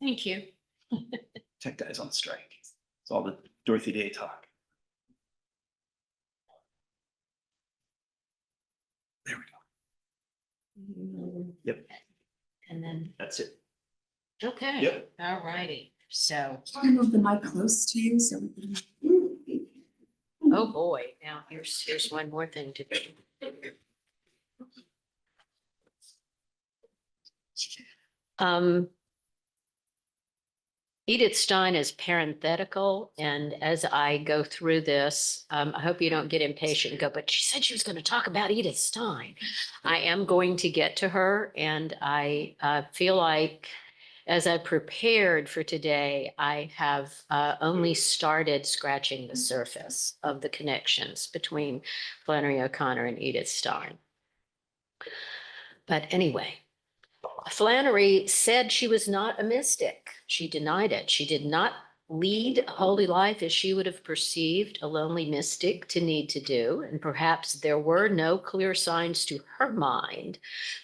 Thank you. Tech guys on strike. It's all the Dorothy Day talk. There we go. Yep. And then, That's it. okay. Yep. All righty. So, Can I move the mic close to you so we can? oh boy, now here's one more thing to do. Edith Stein is parenthetical, and as I go through this, I hope you don't get impatient and go, but she said she was going to talk about Edith Stein. I am going to get to her, and I feel like as I prepared for today, I have only started scratching the surface of the connections between Flannery O'Connor and Edith Stein. But anyway, Flannery said she was not a mystic. She denied it. She did not lead a holy life as she would have perceived a lonely mystic to need to do. And perhaps there were no clear signs to her mind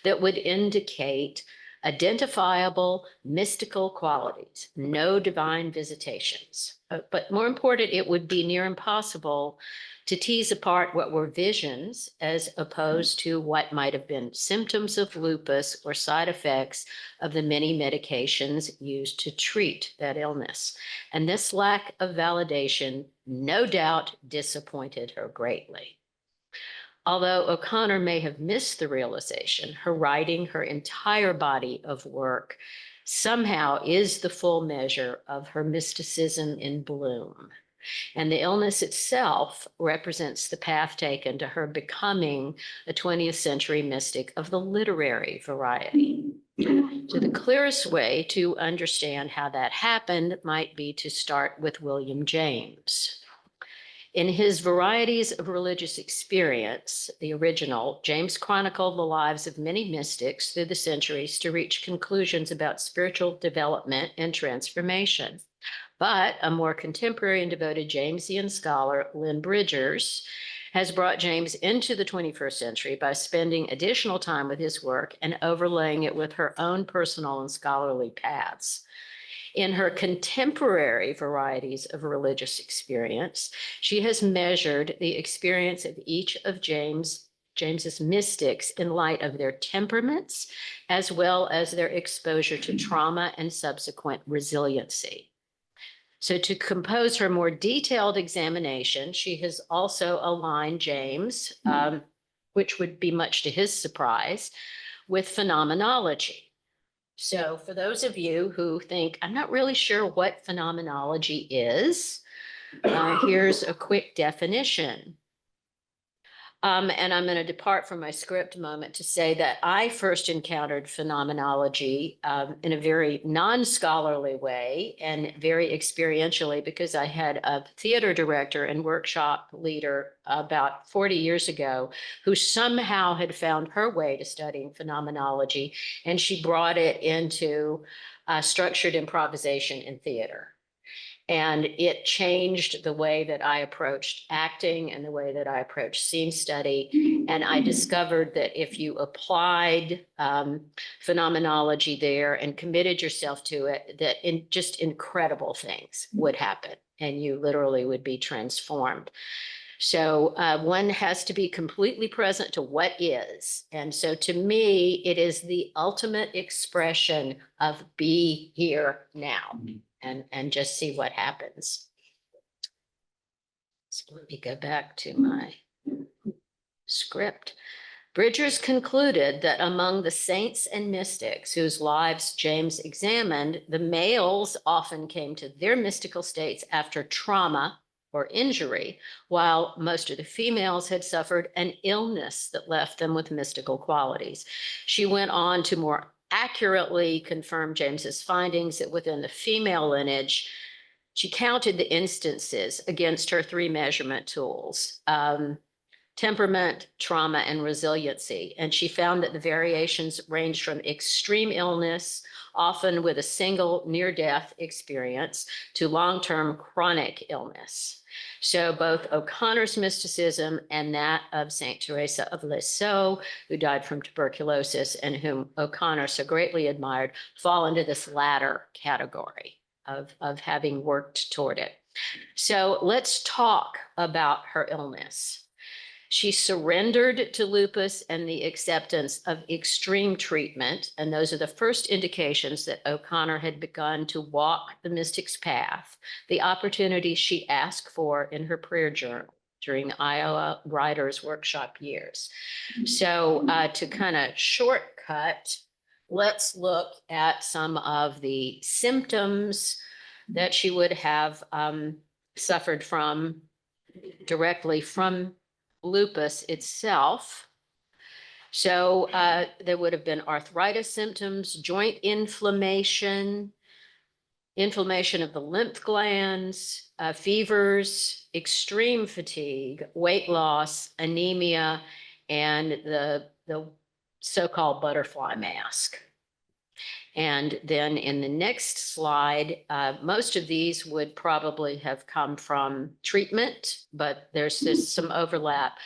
that would indicate identifiable mystical qualities, no divine visitations. But more important, it would be near impossible to tease apart what were visions as opposed to what might have been symptoms of lupus or side effects of the many medications used to treat that illness. And this lack of validation no doubt disappointed her greatly. Although O'Connor may have missed the realization, her writing, her entire body of work somehow is the full measure of her mysticism in bloom. And the illness itself represents the path taken to her becoming a 20th century mystic of the literary variety. So the clearest way to understand how that happened might be to start with William James. In his Varieties of Religious Experience, the original, James chronicled the lives of many mystics through the centuries to reach conclusions about spiritual development and transformation. But a more contemporary and devoted Jamesian scholar, Lynn Bridgers, has brought James into the 21st century by spending additional time with his work and overlaying it with her own personal and scholarly paths. In her contemporary Varieties of Religious Experience, she has measured the experience of each of James's mystics in light of their temperaments, as well as their exposure to trauma and subsequent resiliency. So to compose her more detailed examination, she has also aligned James, which would be much to his surprise, with phenomenology. So for those of you who think, I'm not really sure what phenomenology is, here's a quick definition. And I'm going to depart from my script a moment to say that I first encountered phenomenology in a very non-scholarly way and very experientially, because I had a theater director and workshop leader about 40 years ago who somehow had found her way to studying phenomenology, and she brought it into structured improvisation in theater. And it changed the way that I approached acting and the way that I approached scene study. And I discovered that if you applied phenomenology there and committed yourself to it, that just incredible things would happen and you literally would be transformed. So one has to be completely present to what is. And so to me, it is the ultimate expression of be here now. And just see what happens. So let me go back to my script. Bridgers concluded that among the saints and mystics whose lives James examined, the males often came to their mystical states after trauma or injury, while most of the females had suffered an illness that left them with mystical qualities. She went on to more accurately confirm James's findings that within the female lineage, she counted the instances against her 3 measurement tools, temperament, trauma, and resiliency. And she found that the variations ranged from extreme illness, often with a single near-death experience, to long-term chronic illness. So both O'Connor's mysticism and that of Saint Teresa of Lisieux, who died from tuberculosis and whom O'Connor so greatly admired, fall into this latter category of having worked toward it. So let's talk about her illness. She surrendered to lupus and the acceptance of extreme treatment. And those are the first indications that O'Connor had begun to walk the mystic's path, the opportunity she asked for in her prayer journal during the Iowa Writers Workshop years. So to kind of shortcut, let's look at some of the symptoms that she would have suffered from directly from lupus itself. So there would have been arthritis symptoms, joint inflammation, inflammation of the lymph glands, fevers, extreme fatigue, weight loss, anemia, and the so-called butterfly mask. And then in the next slide, most of these would probably have come from treatment, but there's some overlap.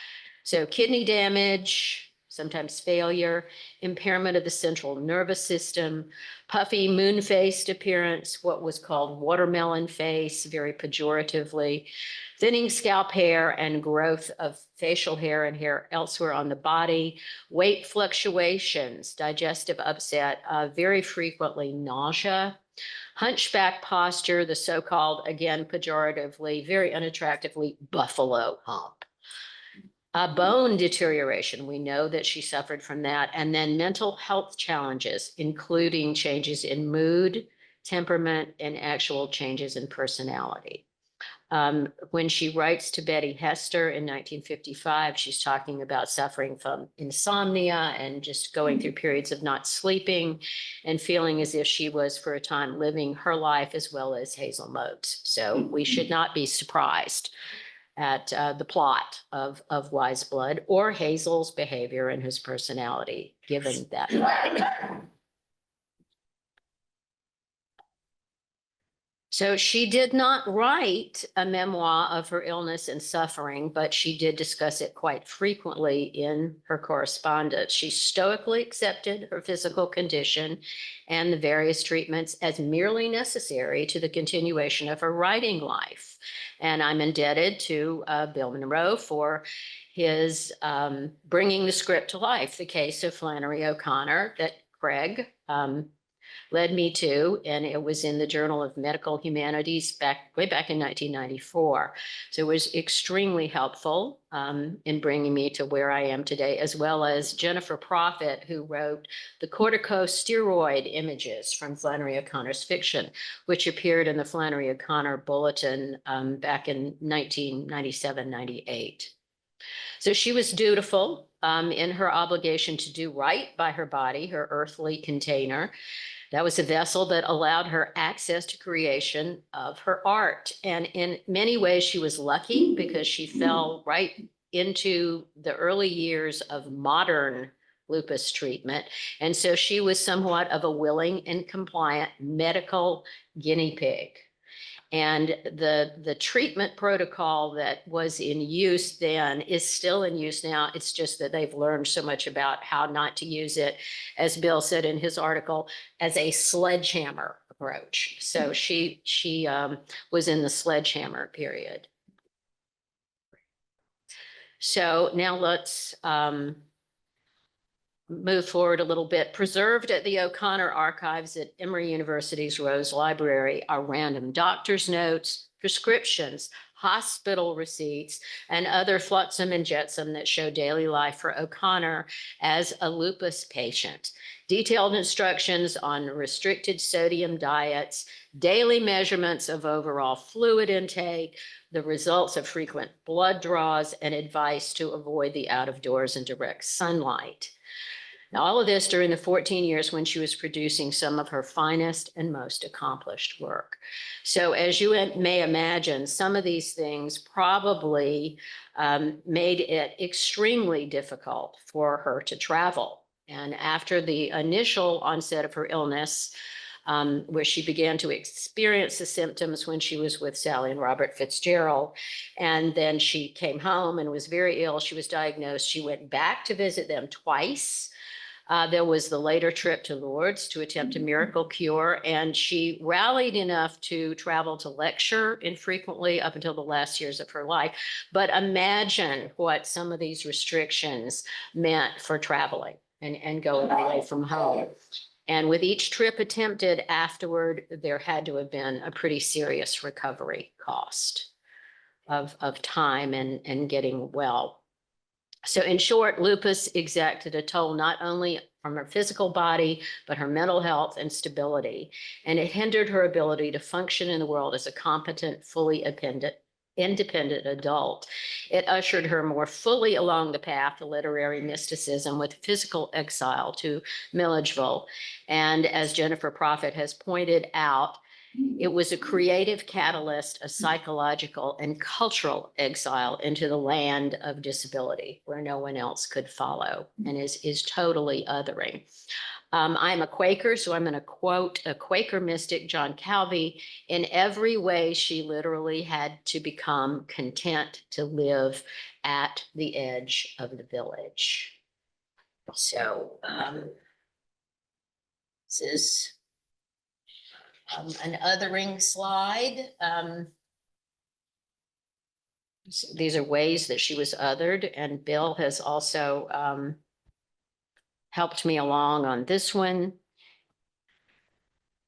So kidney damage, sometimes failure, impairment of the central nervous system, puffy moon-faced appearance, what was called watermelon face, very pejoratively, thinning scalp hair and growth of facial hair and hair elsewhere on the body, weight fluctuations, digestive upset, very frequently nausea, hunchback posture, the so-called, again, pejoratively, very unattractively, buffalo hump. Bone deterioration, we know that she suffered from that, and then mental health challenges, including changes in mood, temperament, and actual changes in personality. When she writes to Betty Hester in 1955, she's talking about suffering from insomnia and just going through periods of not sleeping and feeling as if she was for a time living her life as well as Hazel Moats. So we should not be surprised at the plot of Wise Blood or Hazel's behavior and his personality, given that. So she did not write a memoir of her illness and suffering, but she did discuss it quite frequently in her correspondence. She stoically accepted her physical condition and the various treatments as merely necessary to the continuation of her writing life. And I'm indebted to Bill Monroe for his bringing the script to life, the case of Flannery O'Connor that Craig led me to, and it was in the Journal of Medical Humanities way back in 1994. So it was extremely helpful in bringing me to where I am today, as well as Jennifer Prophet, who wrote the corticosteroid images from Flannery O'Connor's fiction, which appeared in the Flannery O'Connor Bulletin back in 1997-98. So she was dutiful in her obligation to do right by her body, her earthly container. That was a vessel that allowed her access to creation of her art. And in many ways, she was lucky because she fell right into the early years of modern lupus treatment. And so she was somewhat of a willing and compliant medical guinea pig. And the treatment protocol that was in use then is still in use now. It's just that they've learned so much about how not to use it, as Bill said in his article, as a sledgehammer approach. So she was in the sledgehammer period. So now let's move forward a little bit. Preserved at the O'Connor archives at Emory University's Rose Library are random doctor's notes, prescriptions, hospital receipts, and other flotsam and jetsam that show daily life for O'Connor as a lupus patient. Detailed instructions on restricted sodium diets, daily measurements of overall fluid intake, the results of frequent blood draws, and advice to avoid the out of doors and direct sunlight. Now, all of this during the 14 years when she was producing some of her finest and most accomplished work. So as you may imagine, some of these things probably made it extremely difficult for her to travel. And after the initial onset of her illness, where she began to experience the symptoms when she was with Sally and Robert Fitzgerald. And then she came home and was very ill. She was diagnosed. She went back to visit them twice. There was the later trip to Lourdes to attempt a miracle cure, and she rallied enough to travel to lecture infrequently up until the last years of her life. But imagine what some of these restrictions meant for traveling and going away from home. And with each trip attempted afterward, there had to have been a pretty serious recovery cost of time and getting well. So in short, lupus exacted a toll not only from her physical body, but her mental health and stability. And it hindered her ability to function in the world as a competent, fully independent adult. It ushered her more fully along the path of literary mysticism with physical exile to Milledgeville. And as Jennifer Prophet has pointed out, It was a creative catalyst, a psychological and cultural exile into the land of disability where no one else could follow and is totally othering. I'm a Quaker, so I'm going to quote a Quaker mystic, John Calvi. In every way, she literally had to become content to live at the edge of the village. So this is an othering slide. These are ways that she was othered, and Bill has also helped me along on this one.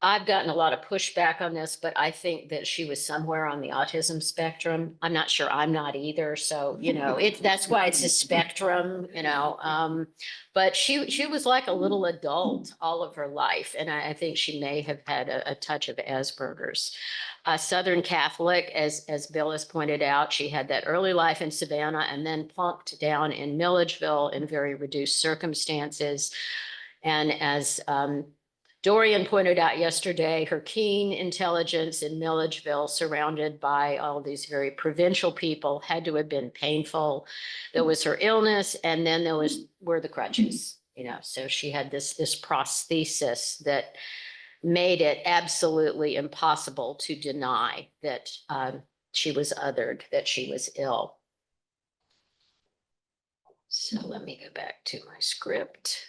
I've gotten a lot of pushback on this, but I think that she was somewhere on the autism spectrum. I'm not sure. I'm not either. So, that's why it's a spectrum, but she was like a little adult all of her life. And I think she may have had a touch of Asperger's. Southern Catholic, as Bill has pointed out, she had that early life in Savannah and then plunked down in Milledgeville in very reduced circumstances. And as Dorian pointed out yesterday, her keen intelligence in Milledgeville, surrounded by all these very provincial people, had to have been painful. There was her illness, and then were the crutches, so she had this prosthesis that made it absolutely impossible to deny that she was othered, that she was ill. So let me go back to my script.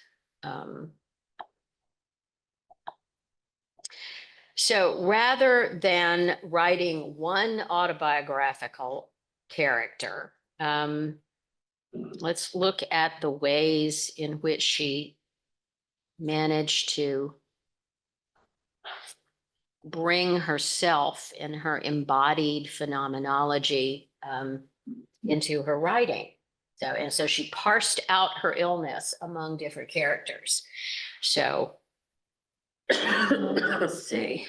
So rather than writing one autobiographical character, let's look at the ways in which she managed to bring herself and her embodied phenomenology into her writing. So she parsed out her illness among different characters. So let's see.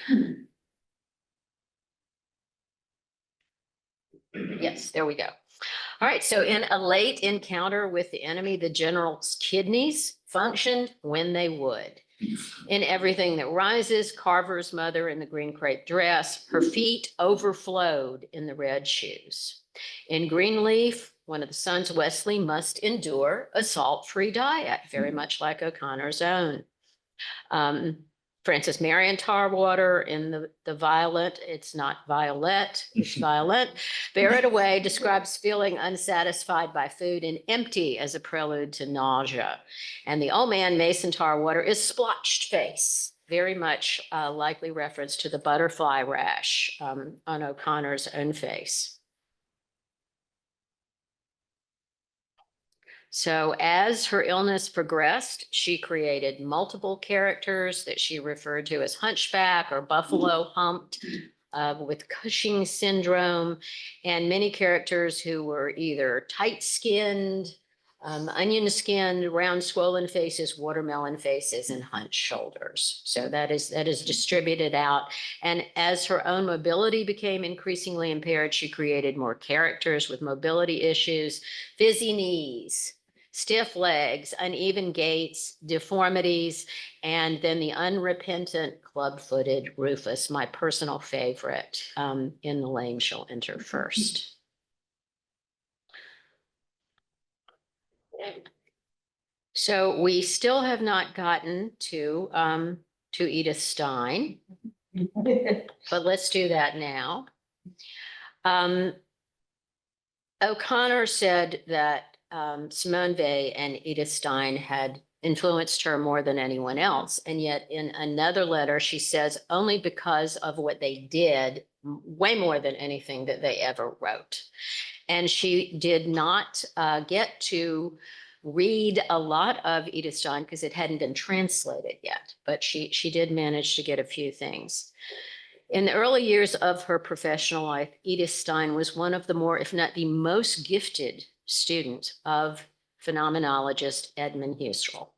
Yes, there we go. All right, so in a late encounter with the enemy, the general's kidneys functioned when they would. In everything that rises, Carver's mother in the green crepe dress, her feet overflowed in the red shoes. In Greenleaf, one of the sons, Wesley, must endure a salt-free diet, very much like O'Connor's own. Frances Marion Tarwater in the Violet, it's not Violet, it's Violet. Bear It Away describes feeling unsatisfied by food and empty as a prelude to nausea. And the old man, Mason Tarwater, is Splotched Face, very much likely reference to the butterfly rash on O'Connor's own face. So as her illness progressed, she created multiple characters that she referred to as hunchback or buffalo humped with Cushing syndrome, and many characters who were either tight-skinned, onion-skinned, round swollen faces, watermelon faces, and hunched shoulders. So that is distributed out. And as her own mobility became increasingly impaired, she created more characters with mobility issues, fizzy knees, stiff legs, uneven gaits, deformities, and then the unrepentant club-footed Rufus, my personal favorite. In the lame shall enter first. So we still have not gotten to Edith Stein, but let's do that now. O'Connor said that Simone Weil and Edith Stein had influenced her more than anyone else. And yet in another letter, she says only because of what they did, way more than anything that they ever wrote. And she did not get to read a lot of Edith Stein because it hadn't been translated yet, but she did manage to get a few things. In the early years of her professional life, Edith Stein was one of the more, if not the most gifted student of phenomenologist Edmund Husserl.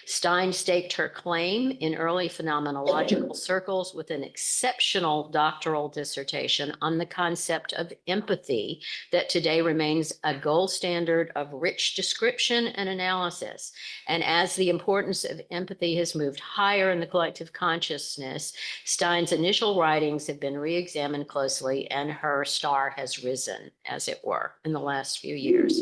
Stein staked her claim in early phenomenological circles with an exceptional doctoral dissertation on the concept of empathy that today remains a gold standard of rich description and analysis. And as the importance of empathy has moved higher in the collective consciousness, Stein's initial writings have been re-examined closely, and her star has risen, as it were, in the last few years.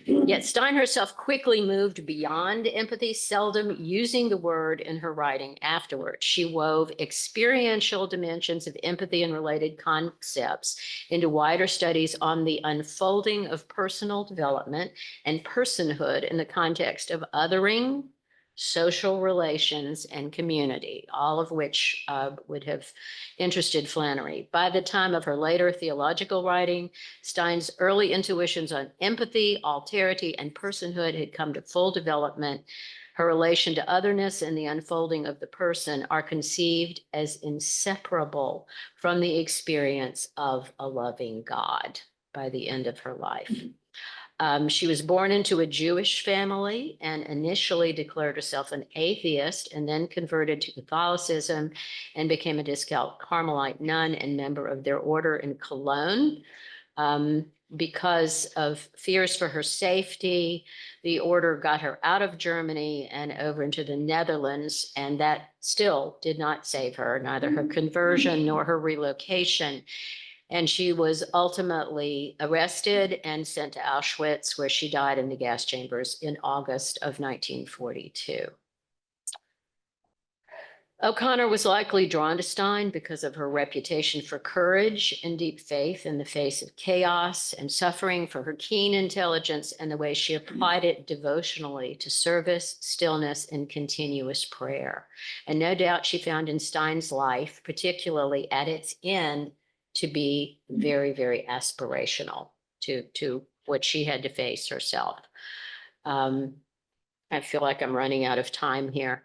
Yet Stein herself quickly moved beyond empathy, seldom using the word in her writing afterward. She wove experiential dimensions of empathy and related concepts into wider studies on the unfolding of personal development and personhood in the context of othering, social relations, and community, all of which would have interested Flannery. By the time of her later theological writing, Stein's early intuitions on empathy, alterity, and personhood had come to full development. Her relation to otherness and the unfolding of the person are conceived as inseparable from the experience of a loving God by the end of her life. She was born into a Jewish family and initially declared herself an atheist, and then converted to Catholicism and became a discount Carmelite nun and member of their order in Cologne. Because of fears for her safety, the order got her out of Germany and over into the Netherlands, and that still did not save her, neither her conversion nor her relocation. And she was ultimately arrested and sent to Auschwitz, where she died in the gas chambers in August of 1942. O'Connor was likely drawn to Stein because of her reputation for courage and deep faith in the face of chaos and suffering, for her keen intelligence and the way she applied it devotionally to service, stillness, and continuous prayer. And no doubt she found in Stein's life, particularly at its end, to be very, very aspirational to what she had to face herself. I feel like I'm running out of time here.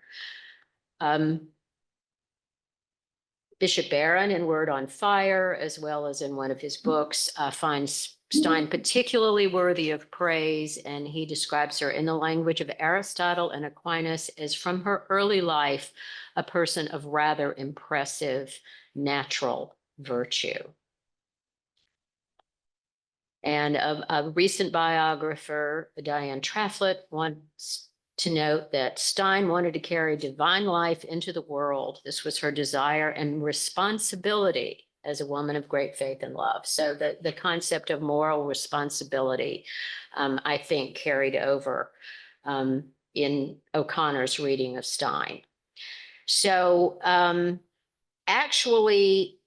Bishop Barron, in Word on Fire, as well as in one of his books, finds Stein particularly worthy of praise, and he describes her in the language of Aristotle and Aquinas as, from her early life, a person of rather impressive natural virtue. And a recent biographer, Diane Traflett, wants to note that Stein wanted to carry divine life into the world. This was her desire and responsibility as a woman of great faith and love. So the concept of moral responsibility, I think, carried over in O'Connor's reading of Stein. So actually,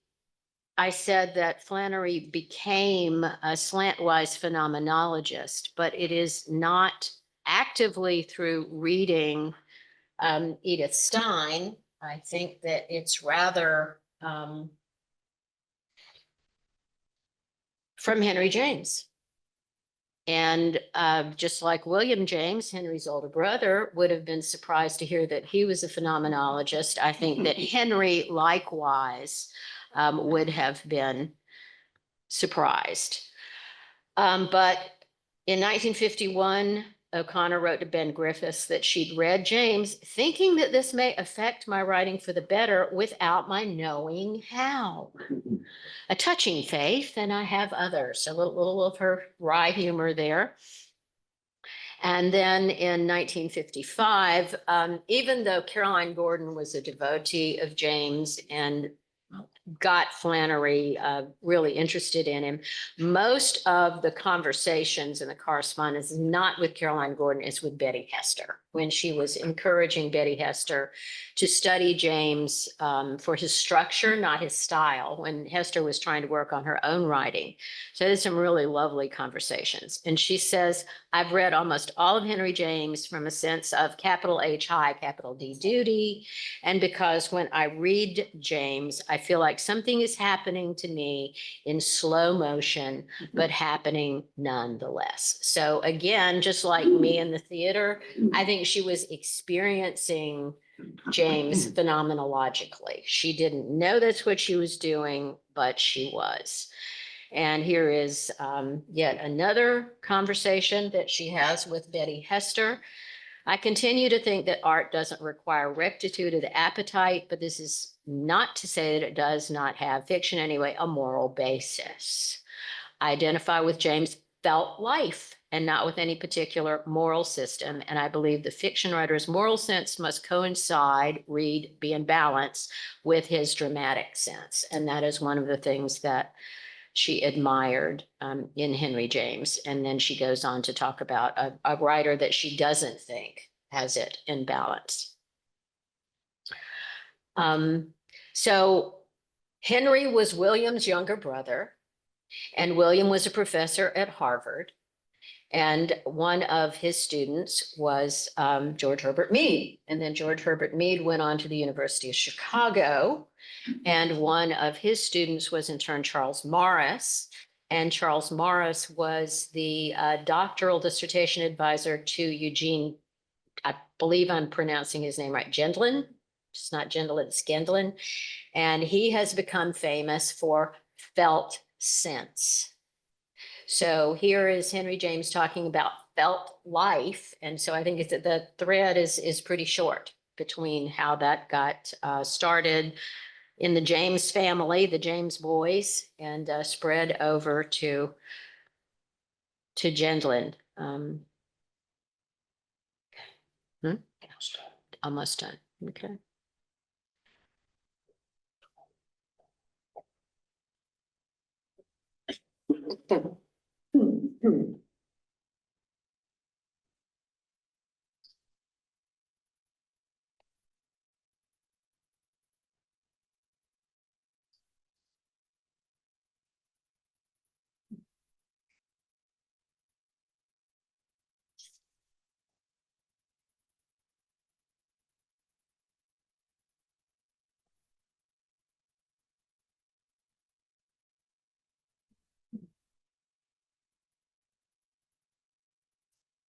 I said that Flannery became a slantwise phenomenologist, but it is not actively through reading Edith Stein. I think that it's rather from Henry James. And just like William James, Henry's older brother, would have been surprised to hear that he was a phenomenologist, I think that Henry likewise would have been surprised. But in 1951, O'Connor wrote to Ben Griffiths that she'd read James, thinking that this may affect my writing for the better without my knowing how. A touching faith, and I have others. A little of her wry humor there. And then in 1955, even though Caroline Gordon was a devotee of James and got Flannery really interested in him, most of the conversations and the correspondence is not with Caroline Gordon, it's with Betty Hester, when she was encouraging Betty Hester to study James for his structure, not his style, when Hester was trying to work on her own writing. So there's some really lovely conversations. And she says, I've read almost all of Henry James from a sense of capital H high, capital D duty. And because when I read James, I feel like something is happening to me in slow motion, but happening nonetheless. So again, just like me in the theater, I think she was experiencing James phenomenologically. She didn't know that's what she was doing, but she was. And here is yet another conversation that she has with Betty Hester. I continue to think that art doesn't require rectitude of the appetite, but this is not to say that it does not have, fiction anyway, a moral basis. I identify with James' felt life and not with any particular moral system. And I believe the fiction writer's moral sense must coincide, be in balance with his dramatic sense. And that is one of the things that she admired in Henry James. And then she goes on to talk about a writer that she doesn't think has it in balance. So Henry was William's younger brother, and William was a professor at Harvard. And one of his students was George Herbert Mead. And then George Herbert Mead went on to the University of Chicago. And one of his students was in turn Charles Morris. And Charles Morris was the doctoral dissertation advisor to Eugene, I believe I'm pronouncing his name right, Gendlin. It's not Gendlin, it's Gendlin. And he has become famous for felt sense. So here is Henry James talking about felt life. And so I think it's that the thread is pretty short between how that got started in the James family, the James boys, and spread over to Gendlin. Almost done. Okay.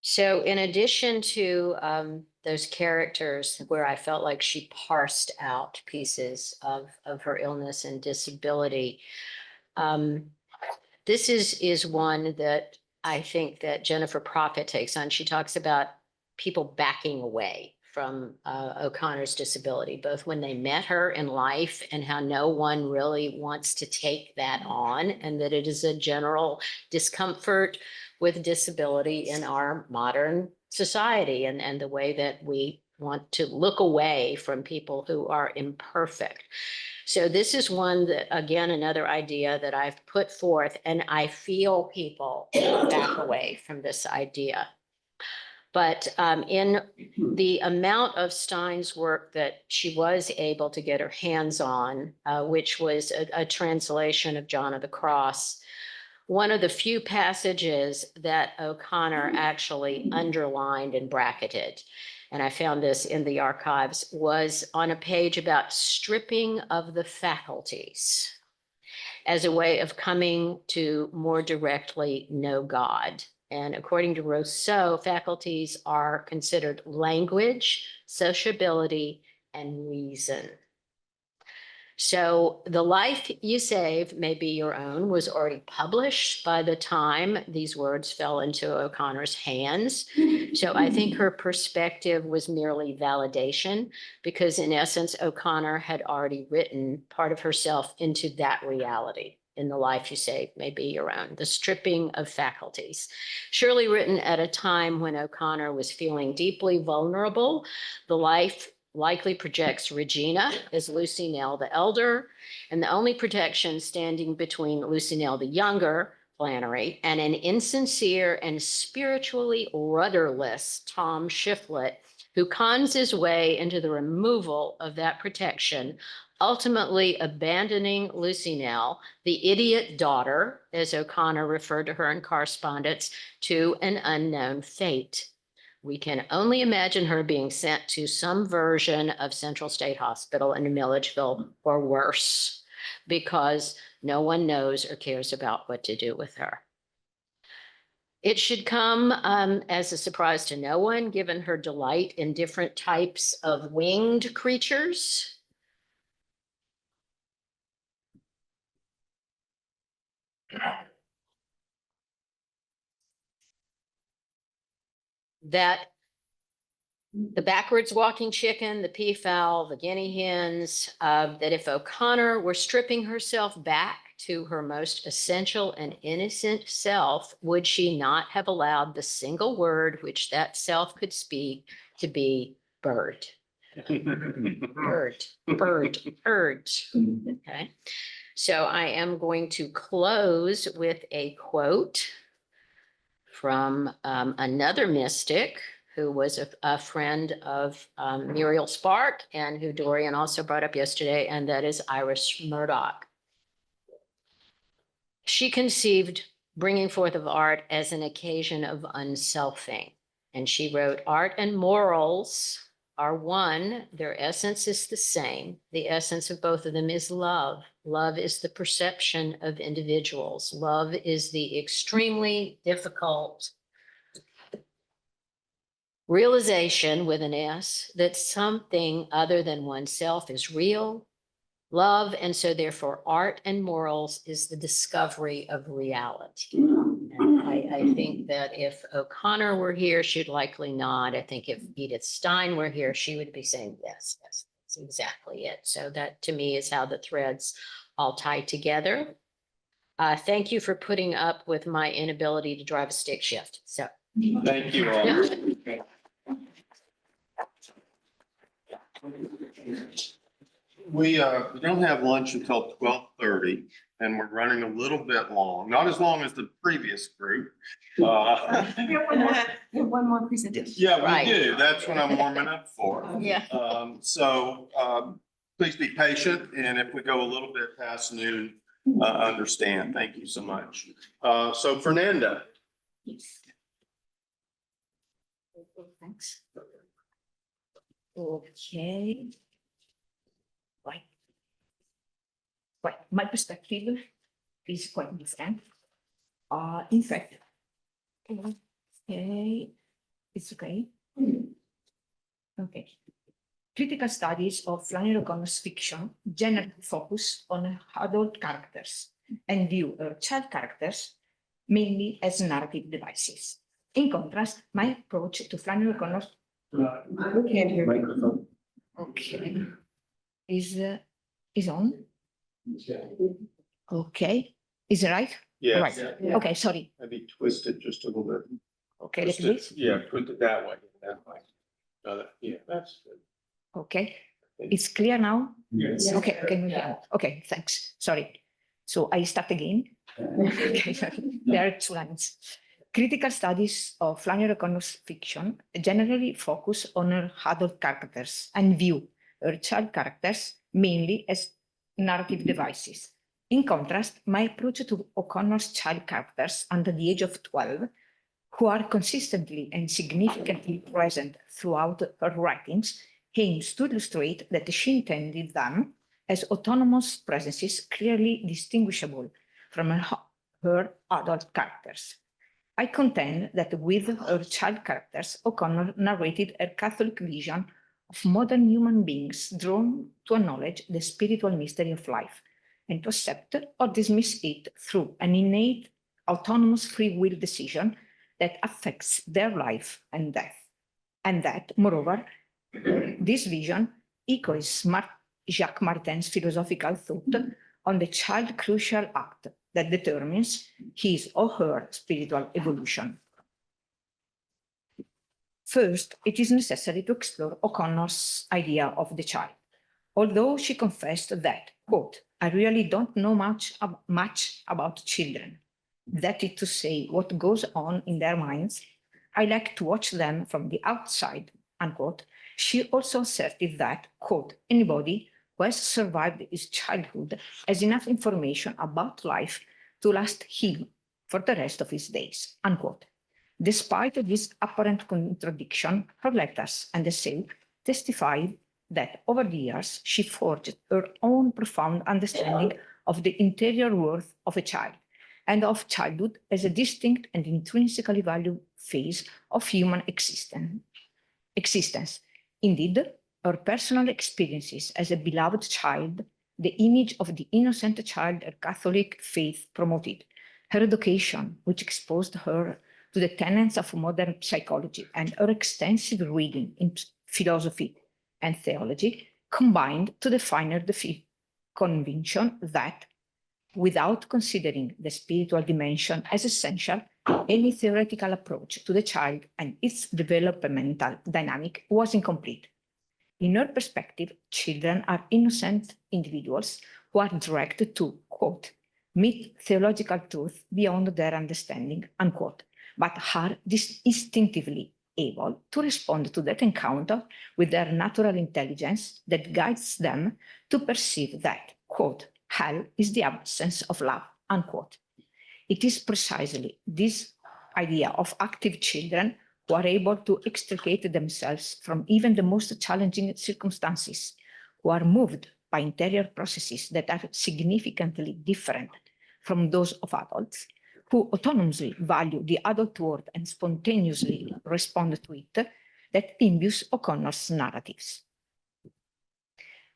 So in addition to those characters where I felt like she parsed out pieces of her illness and disability, this is one that I think that Jennifer Prophet takes on. She talks about people backing away from O'Connor's disability, both when they met her in life and how no one really wants to take that on, and that it is a general discomfort with disability in our modern society and the way that we want to look away from people who are imperfect. So this is one that, again, another idea that I've put forth, and I feel people back away from this idea. But in the amount of Stein's work that she was able to get her hands on, which was a translation of John of the Cross, one of the few passages that O'Connor actually underlined and bracketed, and I found this in the archives, was on a page about stripping of the faculties as a way of coming to more directly know God. And according to Rousseau, faculties are considered language, sociability, and reason. So The Life You Save May Be Your Own was already published by the time these words fell into O'Connor's hands. So I think her perspective was merely validation, because in essence, O'Connor had already written part of herself into that reality. In The Life You Save May Be Your Own, the stripping of faculties. Surely written at a time when O'Connor was feeling deeply vulnerable, The Life likely projects Regina as Lucy Nell the elder, and the only protection standing between Lucy Nell the younger, Flannery, and an insincere and spiritually rudderless Tom Shiflett, who cons his way into the removal of that protection, ultimately abandoning Lucy Nell, the idiot daughter, as O'Connor referred to her in correspondence, to an unknown fate. We can only imagine her being sent to some version of Central State Hospital in Milledgeville or worse, because no one knows or cares about what to do with her. It should come as a surprise to no one, given her delight in different types of winged creatures. That the backwards walking chicken, the peafowl, the guinea hens, that if O'Connor were stripping herself back to her most essential and innocent self, would she not have allowed the single word which that self could speak to be bird? Bird, bird, bird. Okay. So I am going to close with a quote from another mystic who was a friend of Muriel Spark and who Dorian also brought up yesterday, and that is Iris Murdoch. She conceived bringing forth of art as an occasion of unselfing. And she wrote, art and morals are one, their essence is the same. The essence of both of them is love. Love is the perception of individuals. Love is the extremely difficult realization with an S that something other than oneself is real. Love, and so therefore art and morals is the discovery of reality. And I think that if O'Connor were here, she'd likely nod. I think if Edith Stein were here, she would be saying, yes, yes, that's exactly it. So that to me is how the threads all tie together. Thank you for putting up with my inability to drive a stick shift. So. Thank you all. We don't have lunch until 12:30 and we're running a little bit long, not as long as the previous group. We have one more presentation. Yeah, Right. we do. That's what I'm warming up for. Yeah. Please be patient, and if we go a little bit past noon, understand. Thank you so much. So Fernanda. Thanks. Okay. Right. My perspective is quite different. In fact, okay, it's okay. Okay. Critical studies of Flannery O'Connor's fiction generally focus on adult characters and view child characters mainly as narrative devices. In contrast, my approach to Flannery O'Connor's We can't hear you. okay is on. Okay, is it right? Yes. Right. Okay, sorry. Maybe twist it just a little bit. Okay, like Twist it. this. Yeah, twist it that way. Yeah, that's good. Okay, it's clear now. Yes. Okay, okay, okay. Thanks. Sorry. So I start again. Okay, there are two lines. Critical studies of Flannery O'Connor's fiction generally focus on her adult characters and view her child characters mainly as narrative devices. In contrast, my approach to O'Connor's child characters under the age of 12, who are consistently and significantly present throughout her writings, aims to illustrate that she intended them as autonomous presences clearly distinguishable from her adult characters. I contend that with her child characters, O'Connor narrated a Catholic vision of modern human beings drawn to acknowledge the spiritual mystery of life and to accept or dismiss it through an innate, autonomous free will decision that affects their life and death. And that, moreover, this vision echoes Jacques Maritain philosophical thought on the child crucial act that determines his or her spiritual evolution. First, it is necessary to explore O'Connor's idea of the child. Although she confessed that, quote, I really don't know much about children. That is to say, what goes on in their minds. I like to watch them from the outside, unquote. She also asserted that, quote, anybody who has survived his childhood has enough information about life to last him for the rest of his days, unquote. Despite this apparent contradiction, her letters and essay testify that over the years, she forged her own profound understanding of the interior worth of a child and of childhood as a distinct and intrinsically valued phase of human existence. Indeed, her personal experiences as a beloved child, the image of the innocent child her Catholic faith promoted, her education, which exposed her to the tenets of modern psychology, and her extensive reading in philosophy and theology combined to define her conviction that, without considering the spiritual dimension as essential, any theoretical approach to the child and its developmental dynamic was incomplete. In her perspective, children are innocent individuals who are directed to, quote, meet theological truth beyond their understanding, unquote, but are instinctively able to respond to that encounter with their natural intelligence that guides them to perceive that, quote, hell is the absence of love, unquote. It is precisely this idea of active children who are able to extricate themselves from even the most challenging circumstances, who are moved by interior processes that are significantly different from those of adults, who autonomously value the adult world and spontaneously respond to it, that imbues O'Connor's narratives.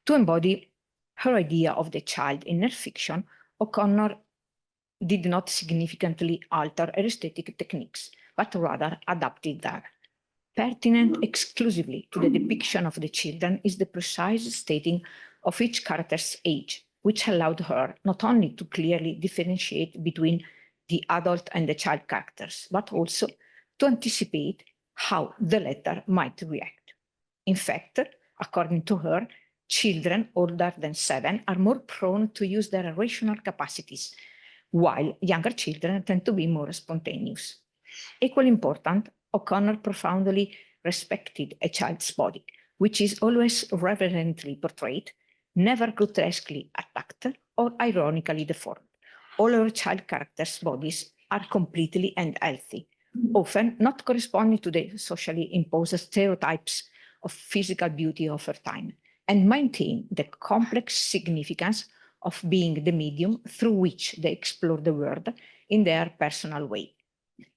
To embody her idea of the child in her fiction, O'Connor did not significantly alter her aesthetic techniques, but rather adapted them. Pertinent exclusively to the depiction of the children is the precise stating of each character's age, which allowed her not only to clearly differentiate between the adult and the child characters, but also to anticipate how the latter might react. In fact, according to her, children older than 7 are more prone to use their rational capacities, while younger children tend to be more spontaneous. Equally important, O'Connor profoundly respected a child's body, which is always reverently portrayed, never grotesquely attacked or ironically deformed. All her child characters' bodies are completely and healthy, often not corresponding to the socially imposed stereotypes of physical beauty of her time, and maintain the complex significance of being the medium through which they explore the world in their personal way.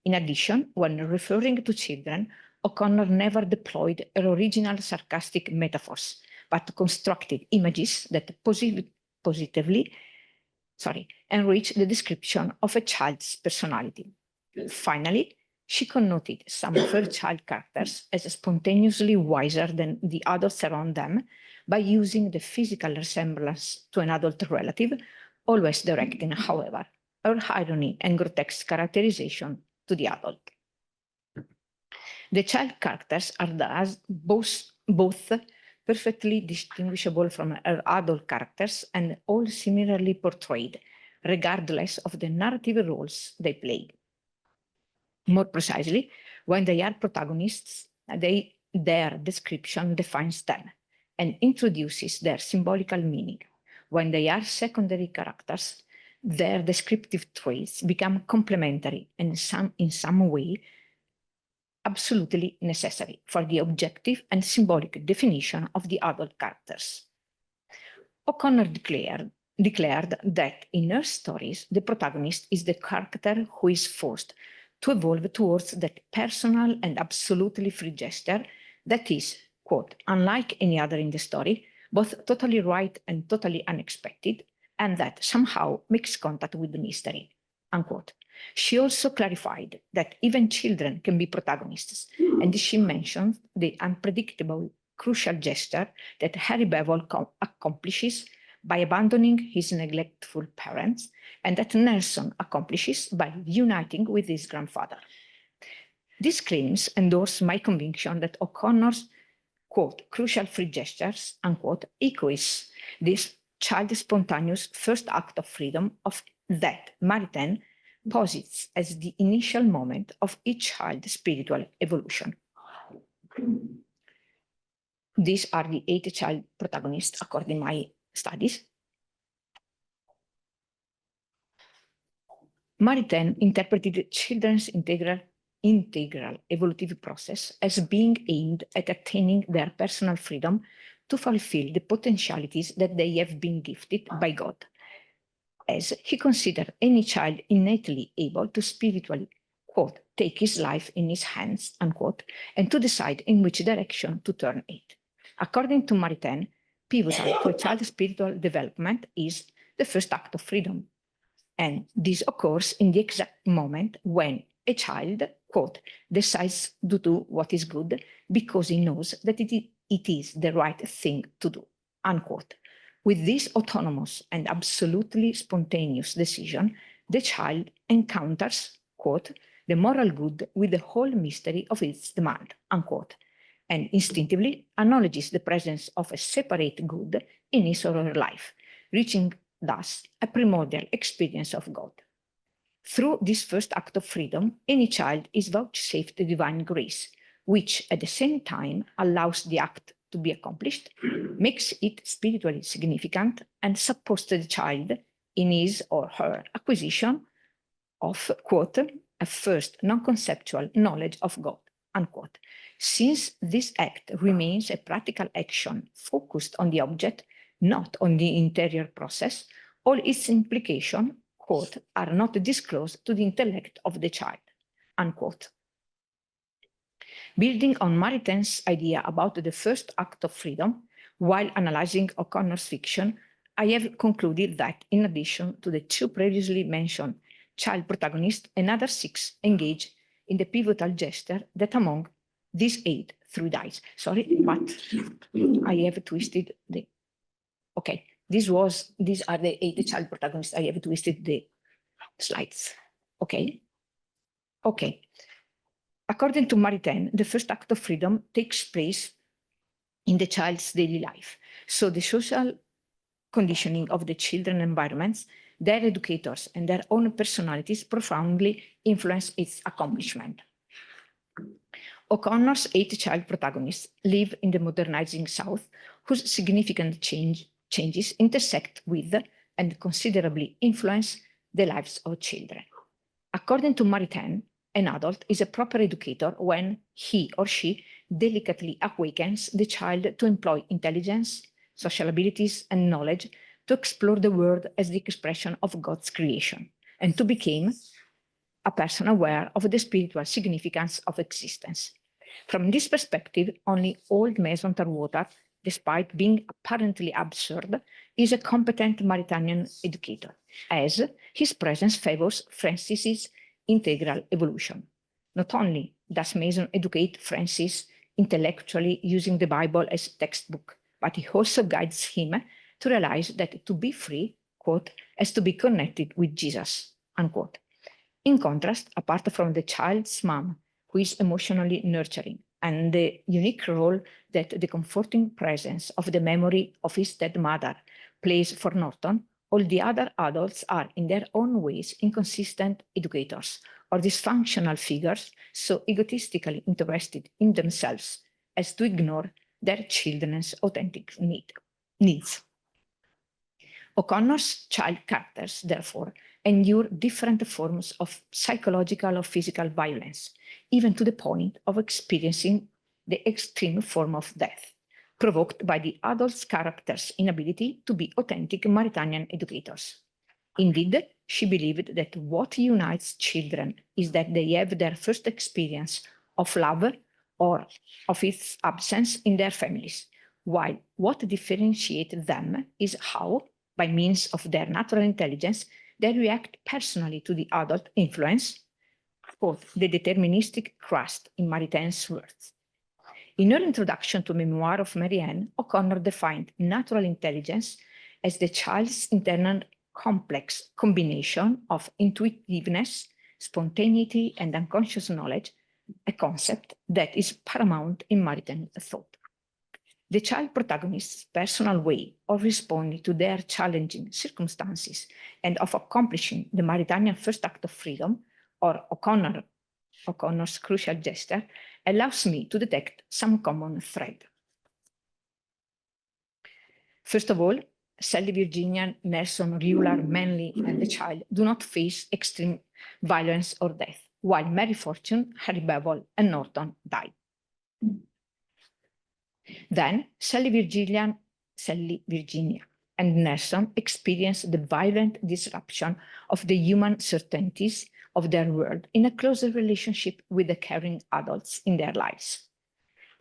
In addition, when referring to children, O'Connor never deployed her original sarcastic metaphors, but constructed images that positively enrich the description of a child's personality. Finally, she connoted some of her child characters as spontaneously wiser than the adults around them by using the physical resemblance to an adult relative, always directing, however, her irony and grotesque characterization to the adult. The child characters are thus both perfectly distinguishable from her adult characters and all similarly portrayed, regardless of the narrative roles they play. More precisely, when they are protagonists, their description defines them and introduces their symbolical meaning. When they are secondary characters, their descriptive traits become complementary and in some way absolutely necessary for the objective and symbolic definition of the adult characters. O'Connor declared that in her stories, the protagonist is the character who is forced to evolve towards that personal and absolutely free gesture that is, quote, unlike any other in the story, both totally right and totally unexpected, and that somehow makes contact with the mystery, unquote. She also clarified that even children can be protagonists, and she mentioned the unpredictable, crucial gesture that Harry Bevel accomplishes by abandoning his neglectful parents, and that Nelson accomplishes by uniting with his grandfather. These claims endorse my conviction that O'Connor's, quote, crucial free gestures, unquote, echoes this child spontaneous first act of freedom of that Maritain posits as the initial moment of each child's spiritual evolution. These are the 8 child protagonists according to my studies. Maritain interpreted children's integral evolutive process as being aimed at attaining their personal freedom to fulfill the potentialities that they have been gifted by God, as he considered any child innately able to spiritually, quote, take his life in his hands, unquote, and to decide in which direction to turn it. According to Maritain, pivotal to a child's spiritual development is the first act of freedom. And this occurs in the exact moment when, a child, quote, decides to do what is good because he knows that it is the right thing to do, unquote. With this autonomous and absolutely spontaneous decision, the child encounters, quote, the moral good with the whole mystery of its demand, unquote, and instinctively acknowledges the presence of a separate good in his or her life, reaching thus a primordial experience of God. Through this first act of freedom, any child is vouchsafed the divine grace, which at the same time allows the act to be accomplished, makes it spiritually significant, and supports the child in his or her acquisition of, quote, a first non-conceptual knowledge of God, unquote. Since this act remains a practical action focused on the object, not on the interior process, all its implications, quote, are not disclosed to the intellect of the child, unquote. Building on Maritain's idea about the first act of freedom, while analyzing O'Connor's fiction, I have concluded that in addition to the two previously mentioned child protagonists, another 6 engage in the pivotal gesture that among these 8 through dice. Sorry, but I have twisted the, okay, these are the 8 child protagonists. I have twisted the slides. Okay. According to Maritain, the first act of freedom takes place in the child's daily life. So the social conditioning of the children environments, their educators, and their own personalities profoundly influence its accomplishment. O'Connor's 8 child protagonists live in the modernizing South, whose significant changes intersect with and considerably influence the lives of children. According to Maritain, an adult is a proper educator when he or she delicately awakens the child to employ intelligence, social abilities, and knowledge to explore the world as the expression of God's creation, and to become a person aware of the spiritual significance of existence. From this perspective, only old Mason Tarwater, despite being apparently absurd, is a competent Maritainian educator, as his presence favors Francis's integral evolution. Not only does Mason educate Francis intellectually using the Bible as a textbook, but he also guides him to realize that to be free, quote, has to be connected with Jesus, unquote. In contrast, apart from the child's mom, who is emotionally nurturing, and the unique role that the comforting presence of the memory of his dead mother plays for Norton, all the other adults are in their own ways inconsistent educators or dysfunctional figures so egotistically interested in themselves as to ignore their children's authentic needs. O'Connor's child characters, therefore, endure different forms of psychological or physical violence, even to the point of experiencing the extreme form of death, provoked by the adult's character's inability to be authentic Maritainian educators. Indeed, she believed that what unites children is that they have their first experience of love or of its absence in their families, while what differentiates them is how, by means of their natural intelligence, they react personally to the adult influence, quote, the deterministic crust in Maritain's words. In her introduction to Memoir of Marianne, O'Connor defined natural intelligence as the child's internal complex combination of intuitiveness, spontaneity, and unconscious knowledge, a concept that is paramount in Maritain thought. The child protagonist's personal way of responding to their challenging circumstances and of accomplishing the Maritainian first act of freedom, or O'Connor's crucial gesture, allows me to detect some common thread. First of all, Sally, Virginia, Nelson, Ruler, Manley, and the child do not face extreme violence or death, while Mary Fortune, Harry Bevel, and Norton die. Then Sally, Virginia, and Nelson experience the violent disruption of the human certainties of their world in a closer relationship with the caring adults in their lives.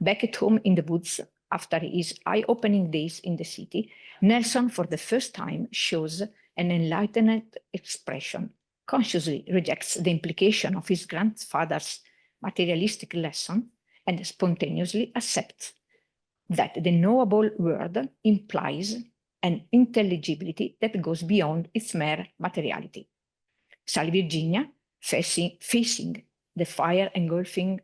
Back at home in the woods, after his eye-opening days in the city, Nelson for the first time shows an enlightened expression consciously rejects the implication of his grandfather's materialistic lesson and spontaneously accepts that the knowable world implies an intelligibility that goes beyond its mere materiality. Sally Virginia, facing the fire engulfing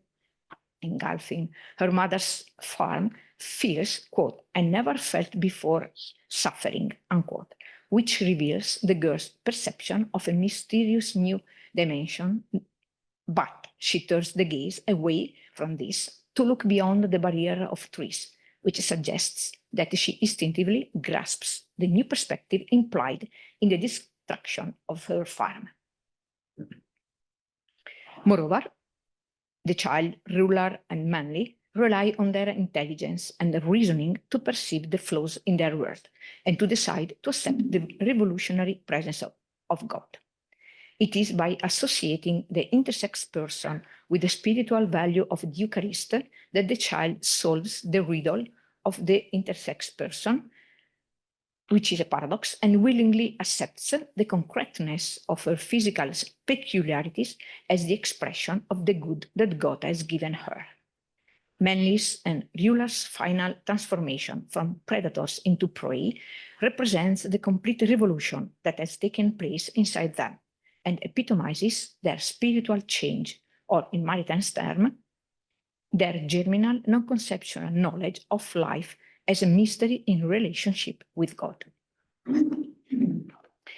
her mother's farm, feels, quote, "I never felt before suffering," unquote, which reveals the girl's perception of a mysterious new dimension, but she turns the gaze away from this to look beyond the barrier of trees, which suggests that she instinctively grasps the new perspective implied in the destruction of her farm. Moreover, the child, ruler and manly, rely on their intelligence and reasoning to perceive the flaws in their world and to decide to accept the revolutionary presence of God. It is by associating the intersex person with the spiritual value of the Eucharist that the child solves the riddle of the intersex person, which is a paradox, and willingly accepts the concreteness of her physical peculiarities as the expression of the good that God has given her. Manly's and Ruler's final transformation from predators into prey represents the complete revolution that has taken place inside them and epitomizes their spiritual change, or in Maritain's term, their germinal non-conceptual knowledge of life as a mystery in relationship with God.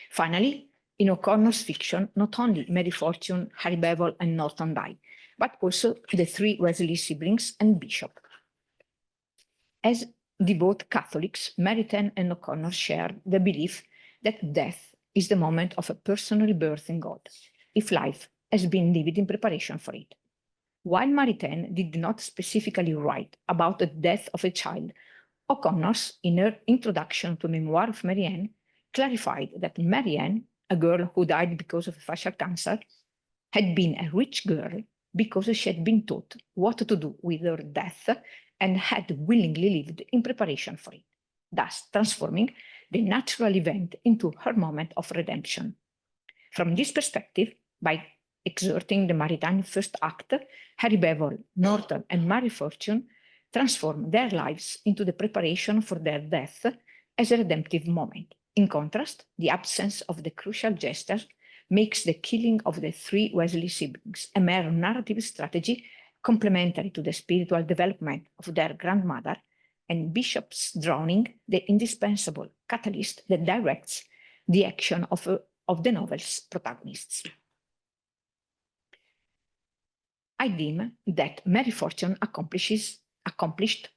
Finally, in O'Connor's fiction, not only Mary Fortune, Harry Bevel, and Norton die, but also the three Wesley siblings and Bishop. As devout Catholics, Maritain and O'Connor share the belief that death is the moment of a personal rebirth in God, if life has been lived in preparation for it. While Maritain did not specifically write about the death of a child, O'Connor's, in her introduction to Memoir of Marianne, clarified that Marianne, a girl who died because of facial cancer, had been a rich girl because she had been taught what to do with her death and had willingly lived in preparation for it, thus transforming the natural event into her moment of redemption. From this perspective, by exerting the Maritain first act, Harry Bevel, Norton, and Mary Fortune transform their lives into the preparation for their death as a redemptive moment. In contrast, the absence of the crucial gesture makes the killing of the three Wesley siblings a mere narrative strategy complementary to the spiritual development of their grandmother, and Bishop's drowning the indispensable catalyst that directs the action of the novel's protagonists. I deem that Mary Fortune accomplished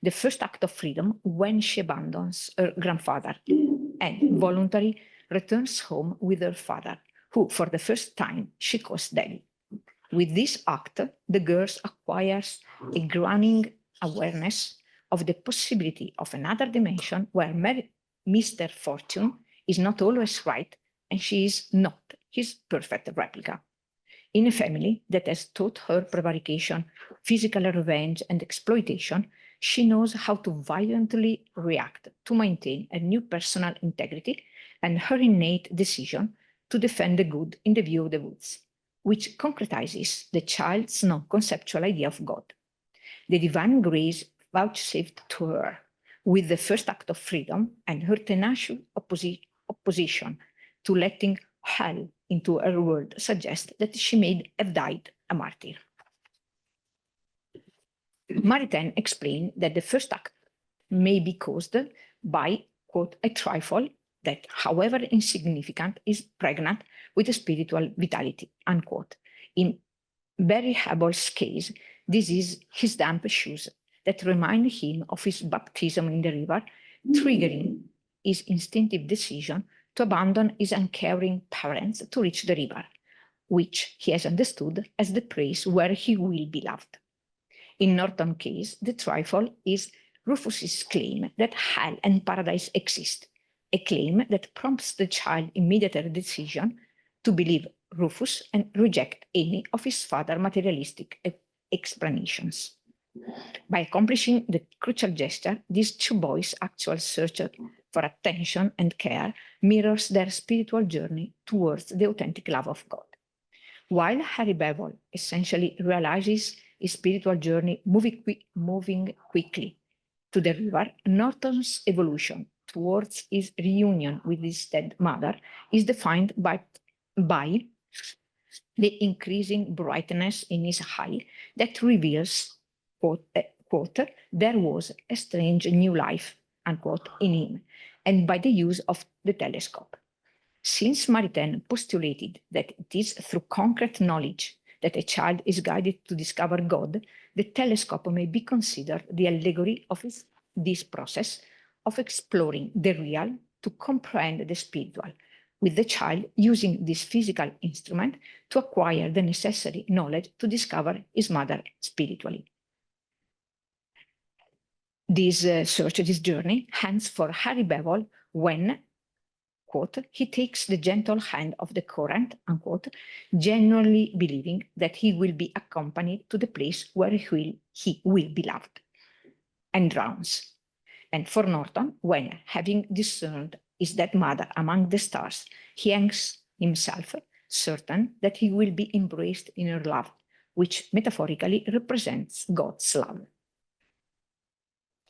the first act of freedom when she abandons her grandfather and voluntarily returns home with her father, who for the first time she calls Daddy. With this act, the girl acquires a growing awareness of the possibility of another dimension where Mr. Fortune is not always right and she is not his perfect replica. In a family that has taught her prevarication, physical revenge, and exploitation, she knows how to violently react to maintain a new personal integrity and her innate decision to defend the good in the view of the woods, which concretizes the child's non-conceptual idea of God. The divine grace vouchsafed to her with the first act of freedom and her tenacious opposition to letting hell into her world suggests that she may have died a martyr. Maritain explained that the first act may be caused by, quote, a trifle that, however insignificant, is pregnant with a spiritual vitality, unquote. In Barry Habol's case, this is his damp shoes that remind him of his baptism in the river, triggering his instinctive decision to abandon his uncaring parents to reach the river, which he has understood as the place where he will be loved. In Norton's case, the trifle is Rufus's claim that hell and paradise exist, a claim that prompts the child's immediate decision to believe Rufus and reject any of his father's materialistic explanations. By accomplishing the crucial gesture, these two boys' actual search for attention and care mirrors their spiritual journey towards the authentic love of God. While Harry Bevel essentially realizes his spiritual journey moving quickly to the river, Norton's evolution towards his reunion with his dead mother is defined by the increasing brightness in his eye that reveals, quote, there was a strange new life, unquote, in him, and by the use of the telescope. Since Maritain postulated that it is through concrete knowledge that a child is guided to discover God, the telescope may be considered the allegory of this process of exploring the real to comprehend the spiritual, with the child using this physical instrument to acquire the necessary knowledge to discover his mother spiritually. This journey ends for Harry Bevel when, quote, he takes the gentle hand of the current, unquote, genuinely believing that he will be accompanied to the place where he will be loved, and drowns. And for Norton, when, having discerned his dead mother among the stars, he hangs himself, certain that he will be embraced in her love, which metaphorically represents God's love.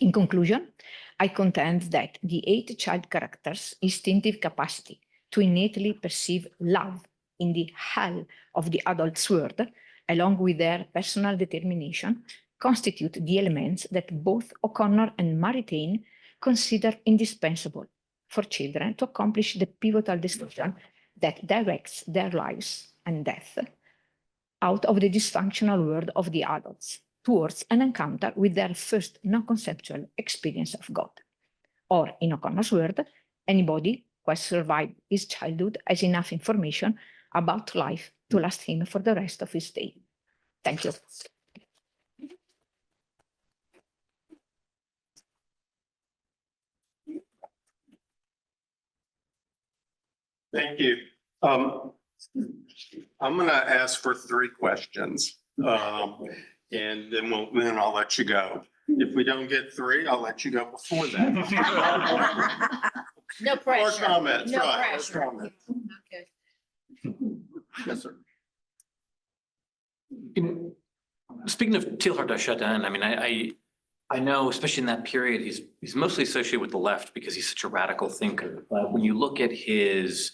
In conclusion, I contend that the 8 child characters' instinctive capacity to innately perceive love in the hell of the adult's world, along with their personal determination, constitute the elements that both O'Connor and Maritain consider indispensable for children to accomplish the pivotal decision that directs their lives and death out of the dysfunctional world of the adults towards an encounter with their first non-conceptual experience of God. Or, in O'Connor's word, anybody who has survived his childhood has enough information about life to last him for the rest of his day. Thank you. Thank you. I'm going to ask for 3 questions, and then I'll let you go. If we don't get 3, I'll let you go before that. No Or pressure. comments, No right? Or pressure. comments. Okay. Yes, sir. Speaking of Teilhard de Chardin, I mean, I know, especially in that period, he's mostly associated with the left because he's such a radical thinker. But when you look at his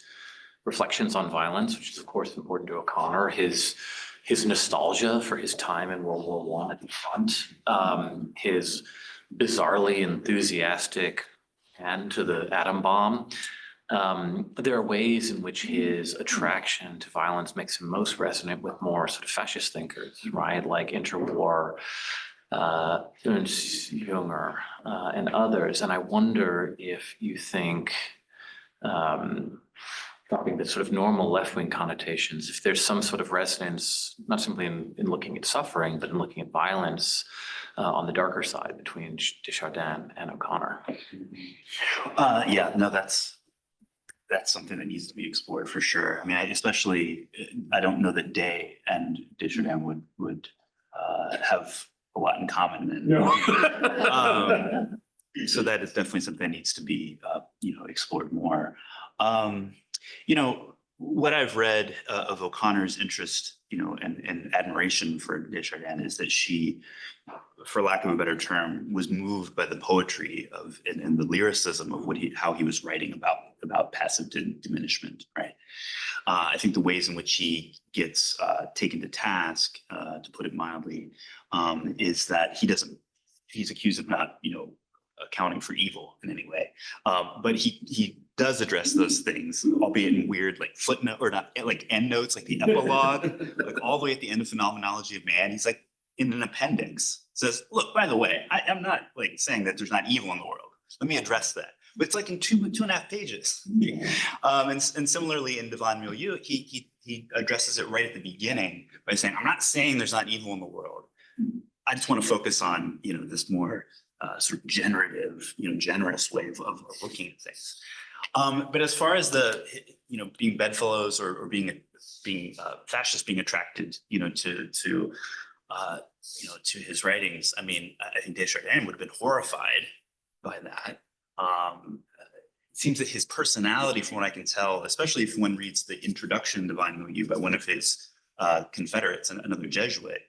reflections on violence, which is of course important to O'Connor, his nostalgia for his time in World War I at the front, his bizarrely enthusiastic hand to the atom bomb. There are ways in which his attraction to violence makes him most resonant with more sort of fascist thinkers, right? Like interwar, Ernst Jünger, and others. And I wonder if you think, dropping the sort of normal left-wing connotations, if there's some sort of resonance, not simply in looking at suffering, but in looking at violence on the darker side between de Chardin and O'Connor. Yeah, no, that's something that needs to be explored for sure. I mean, I don't know that Day and de Chardin would have a lot in common. So that is definitely something that needs to be, explored more. What I've read of O'Connor's interest, and admiration for de Chardin is that she, for lack of a better term, was moved by the poetry of and the lyricism of how he was writing about passive diminishment, right? I think the ways in which he gets taken to task, to put it mildly, is that he's accused of not, accounting for evil in any way. But he does address those things, albeit in weird, like footnote or not, like endnotes, like the epilogue, like all the way at the end of Phenomenology of Man. He's like in an appendix says, look, by the way, I'm not like saying that there's not evil in the world. Let me address that. But it's like in two and a half pages. And similarly in Divine Milieu, he addresses it right at the beginning by saying, I'm not saying there's not evil in the world. I just want to focus on, this more sort of generative, generous way of looking at things. But as far as the, being bedfellows or being fascists being attracted, to his writings, I mean, I think de Chardin would have been horrified by that. seems that his personality, from what I can tell, especially if one reads the introduction to Divine Milieu by one of his confederates, another Jesuit,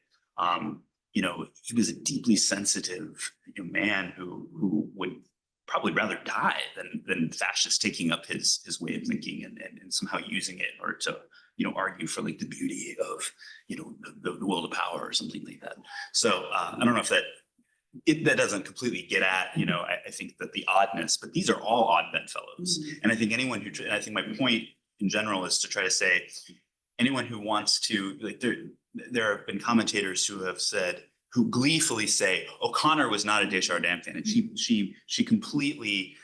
you know, he was a deeply sensitive man who would probably rather die than fascists taking up his way of thinking and somehow using it in order to, you know, argue for like the beauty of, you know, the will to power or something like that. So I don't know if that doesn't completely get at, you know, I think that the oddness, but these are all odd bedfellows. And I think anyone who, and I think my point in general is to try to say, anyone who wants to, like, there have been commentators who have said, who gleefully say O'Connor was not a Desjardins fan, and she completely,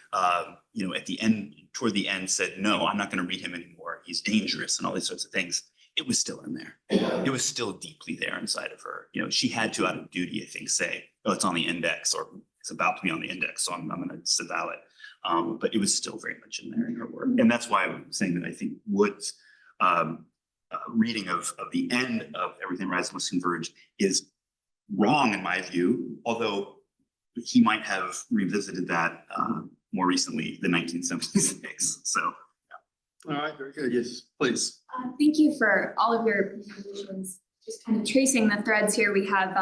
you know, at the end, toward the end, said, no, I'm not going to read him anymore. He's dangerous and all these sorts of things. It was still in there. It was still deeply there inside of her. You know, she had to, out of duty, I think, say, oh, it's on the index, or it's about to be on the index, so I'm going to disavow it. But it was still very much in there in her work, and that's why I'm saying that I think Wood's reading of the end of Everything Rise Must Converge is wrong in my view, although he might have revisited that more recently than 1976. So, All right, very good. Yes, please. Thank you for all of your presentations. Just kind of tracing the threads here, we have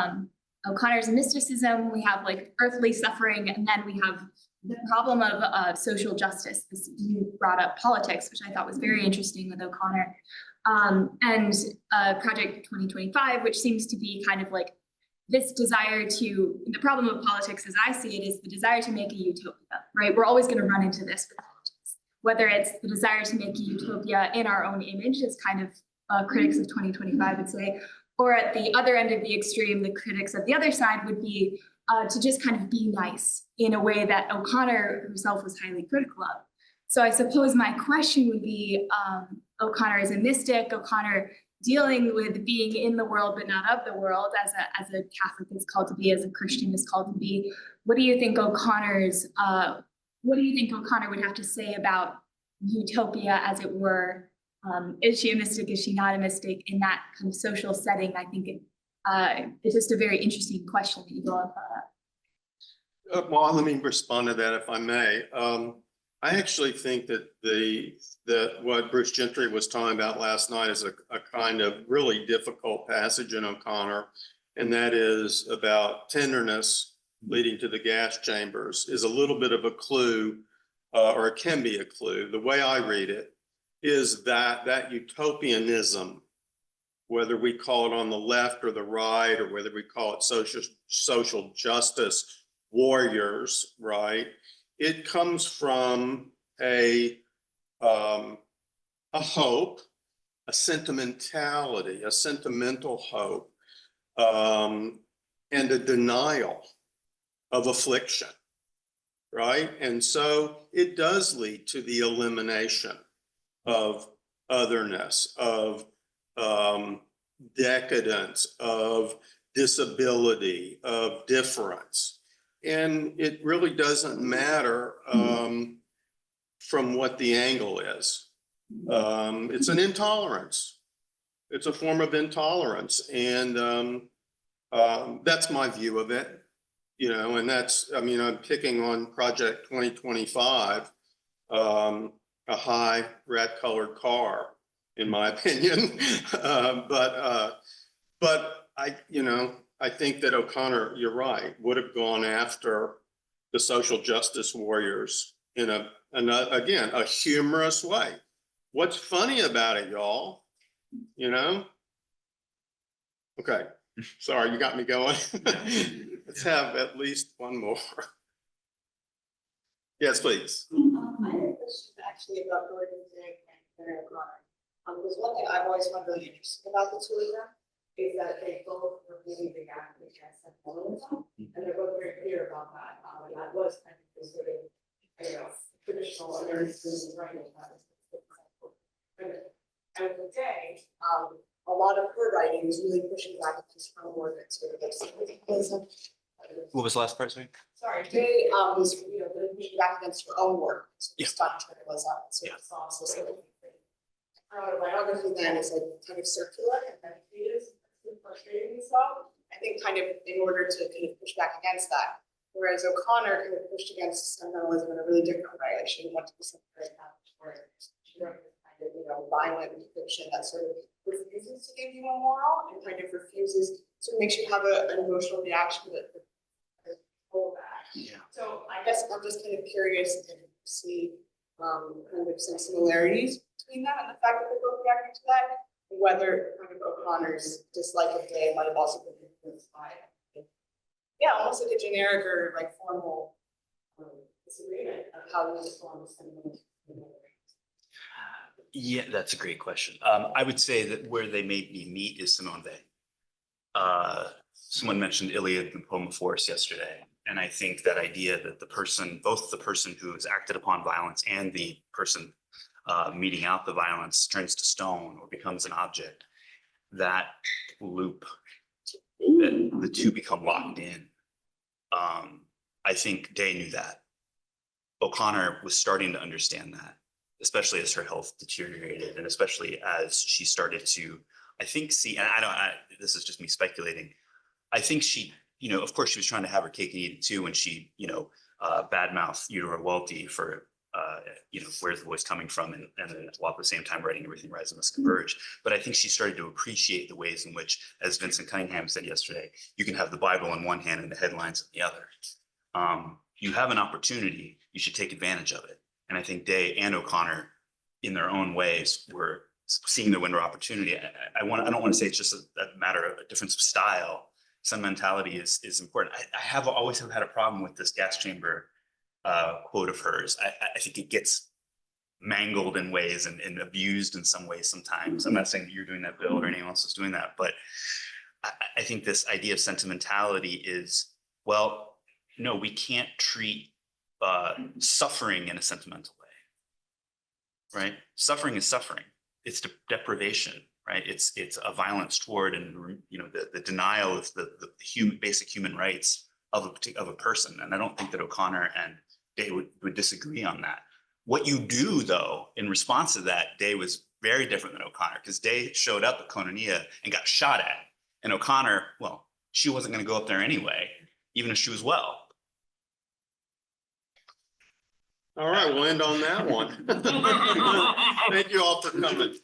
O'Connor's mysticism, we have like earthly suffering, and then we have the problem of social justice. You brought up politics, which I thought was very interesting with O'Connor. And Project 2025, which seems to be kind of like this desire to, the problem of politics as I see it is the desire to make a utopia, right? We're always going to run into this with politics, whether it's the desire to make a utopia in our own image, as kind of critics of 2025 would say, or at the other end of the extreme, the critics of the other side would be to just kind of be nice in a way that O'Connor herself was highly critical of. So I suppose my question would be, O'Connor is a mystic, O'Connor dealing with being in the world but not of the world, as a Catholic is called to be, as a Christian is called to be. What do you think O'Connor would have to say about utopia, as it were? Is she a mystic? Is she not a mystic in that kind of social setting? I think it's just a very interesting question that you all have brought up. Well, let me respond to that if I may. I actually think that what Bruce Gentry was talking about last night is a kind of really difficult passage in O'Connor, and that is about tenderness leading to the gas chambers is a little bit of a clue, or it can be a clue. The way I read it is that utopianism, whether we call it on the left or the right, or whether we call it social justice warriors, right? It comes from a hope, a sentimentality, a sentimental hope, and a denial of affliction, right? And so it does lead to the elimination of otherness, of decadence, of disability, of difference. And it really doesn't matter from what the angle is. It's an intolerance. It's a form of intolerance. And that's my view of it, you know, and that's, I mean, I'm picking on Project 2025, a high red colored car, in my opinion. But I, you know, I think that O'Connor, you're right, would have gone after the social justice warriors in again, a humorous way. What's funny about it, y'all? You know? Okay, sorry, you got me going. Let's have at least one more. Yes, please. I had a question actually about Gordon Zig and Mary O'Connor. Because one thing I've always found really interesting about the two of them is that they both were really big advocates against secularism, and they're both very clear about that. And that was kind of the sort of, I don't know, traditional American writing. And at the day, a lot of her writing is really pushing back against her work and sort of like secularism. what was the last part, sorry? Sorry, Jay was, you know, really pushing back against her own work. So the stunt was up, so it's also sort of. Her biography then is like kind of circular and meditative, frustrating stuff. I think kind of in order to kind of push back against that, Whereas O'Connor kind of pushed against sentimentalism in a really different way. Like she wanted to be something very where she wrote this kind of, violent fiction that sort of refuses to give you a moral and kind of refuses to make you have an emotional reaction that pull back. Yeah. So I guess I'm just kind of curious to see kind of some similarities between that and the fact that they're both reacting to that, and whether kind of O'Connor's dislike of Day might have also been influenced by it. Yeah, almost like a generic or like formal disagreement of how we form sentiment. Yeah, that's a great question. I would say that where they maybe meet is Simone Weil. Someone mentioned Iliad and Poem of Force yesterday. And I think that idea that the person, both the person who has acted upon violence and the person meeting out the violence turns to stone or becomes an object, that loop, that the two become locked in. I think Day knew that. O'Connor was starting to understand that, especially as her health deteriorated and especially as she started to, I think, see, and this is just me speculating. I think she, of course she was trying to have her cake and eat it too when she, badmouthed Eudora Welty for, where's the voice coming from and while at the same time writing Everything Rises Must Converge. But I think she started to appreciate the ways in which, as Vincent Cunningham said yesterday, you can have the Bible in one hand and the headlines in the other. You have an opportunity, you should take advantage of it. And I think Day and O'Connor, in their own ways, were seeing the window of opportunity. I don't want to say it's just a matter of a difference of style. Sentimentality is important. I always have had a problem with this gas chamber quote of hers. I think it gets mangled in ways and abused in some ways sometimes. I'm not saying that you're doing that, Bill, or anyone else is doing that, but I think this idea of sentimentality is, well, no, we can't treat suffering in a sentimental way, right? Suffering is suffering. It's deprivation, right? It's a violence toward and the denial of the basic human rights of a person. And I don't think that O'Connor and Day would disagree on that. What you do, though, in response to that, Day was very different than O'Connor, because Day showed up at Koinonia and got shot at, and O'Connor, well, she wasn't going to go up there anyway, even if she was well. All right, we'll end on that one. Thank you all for coming.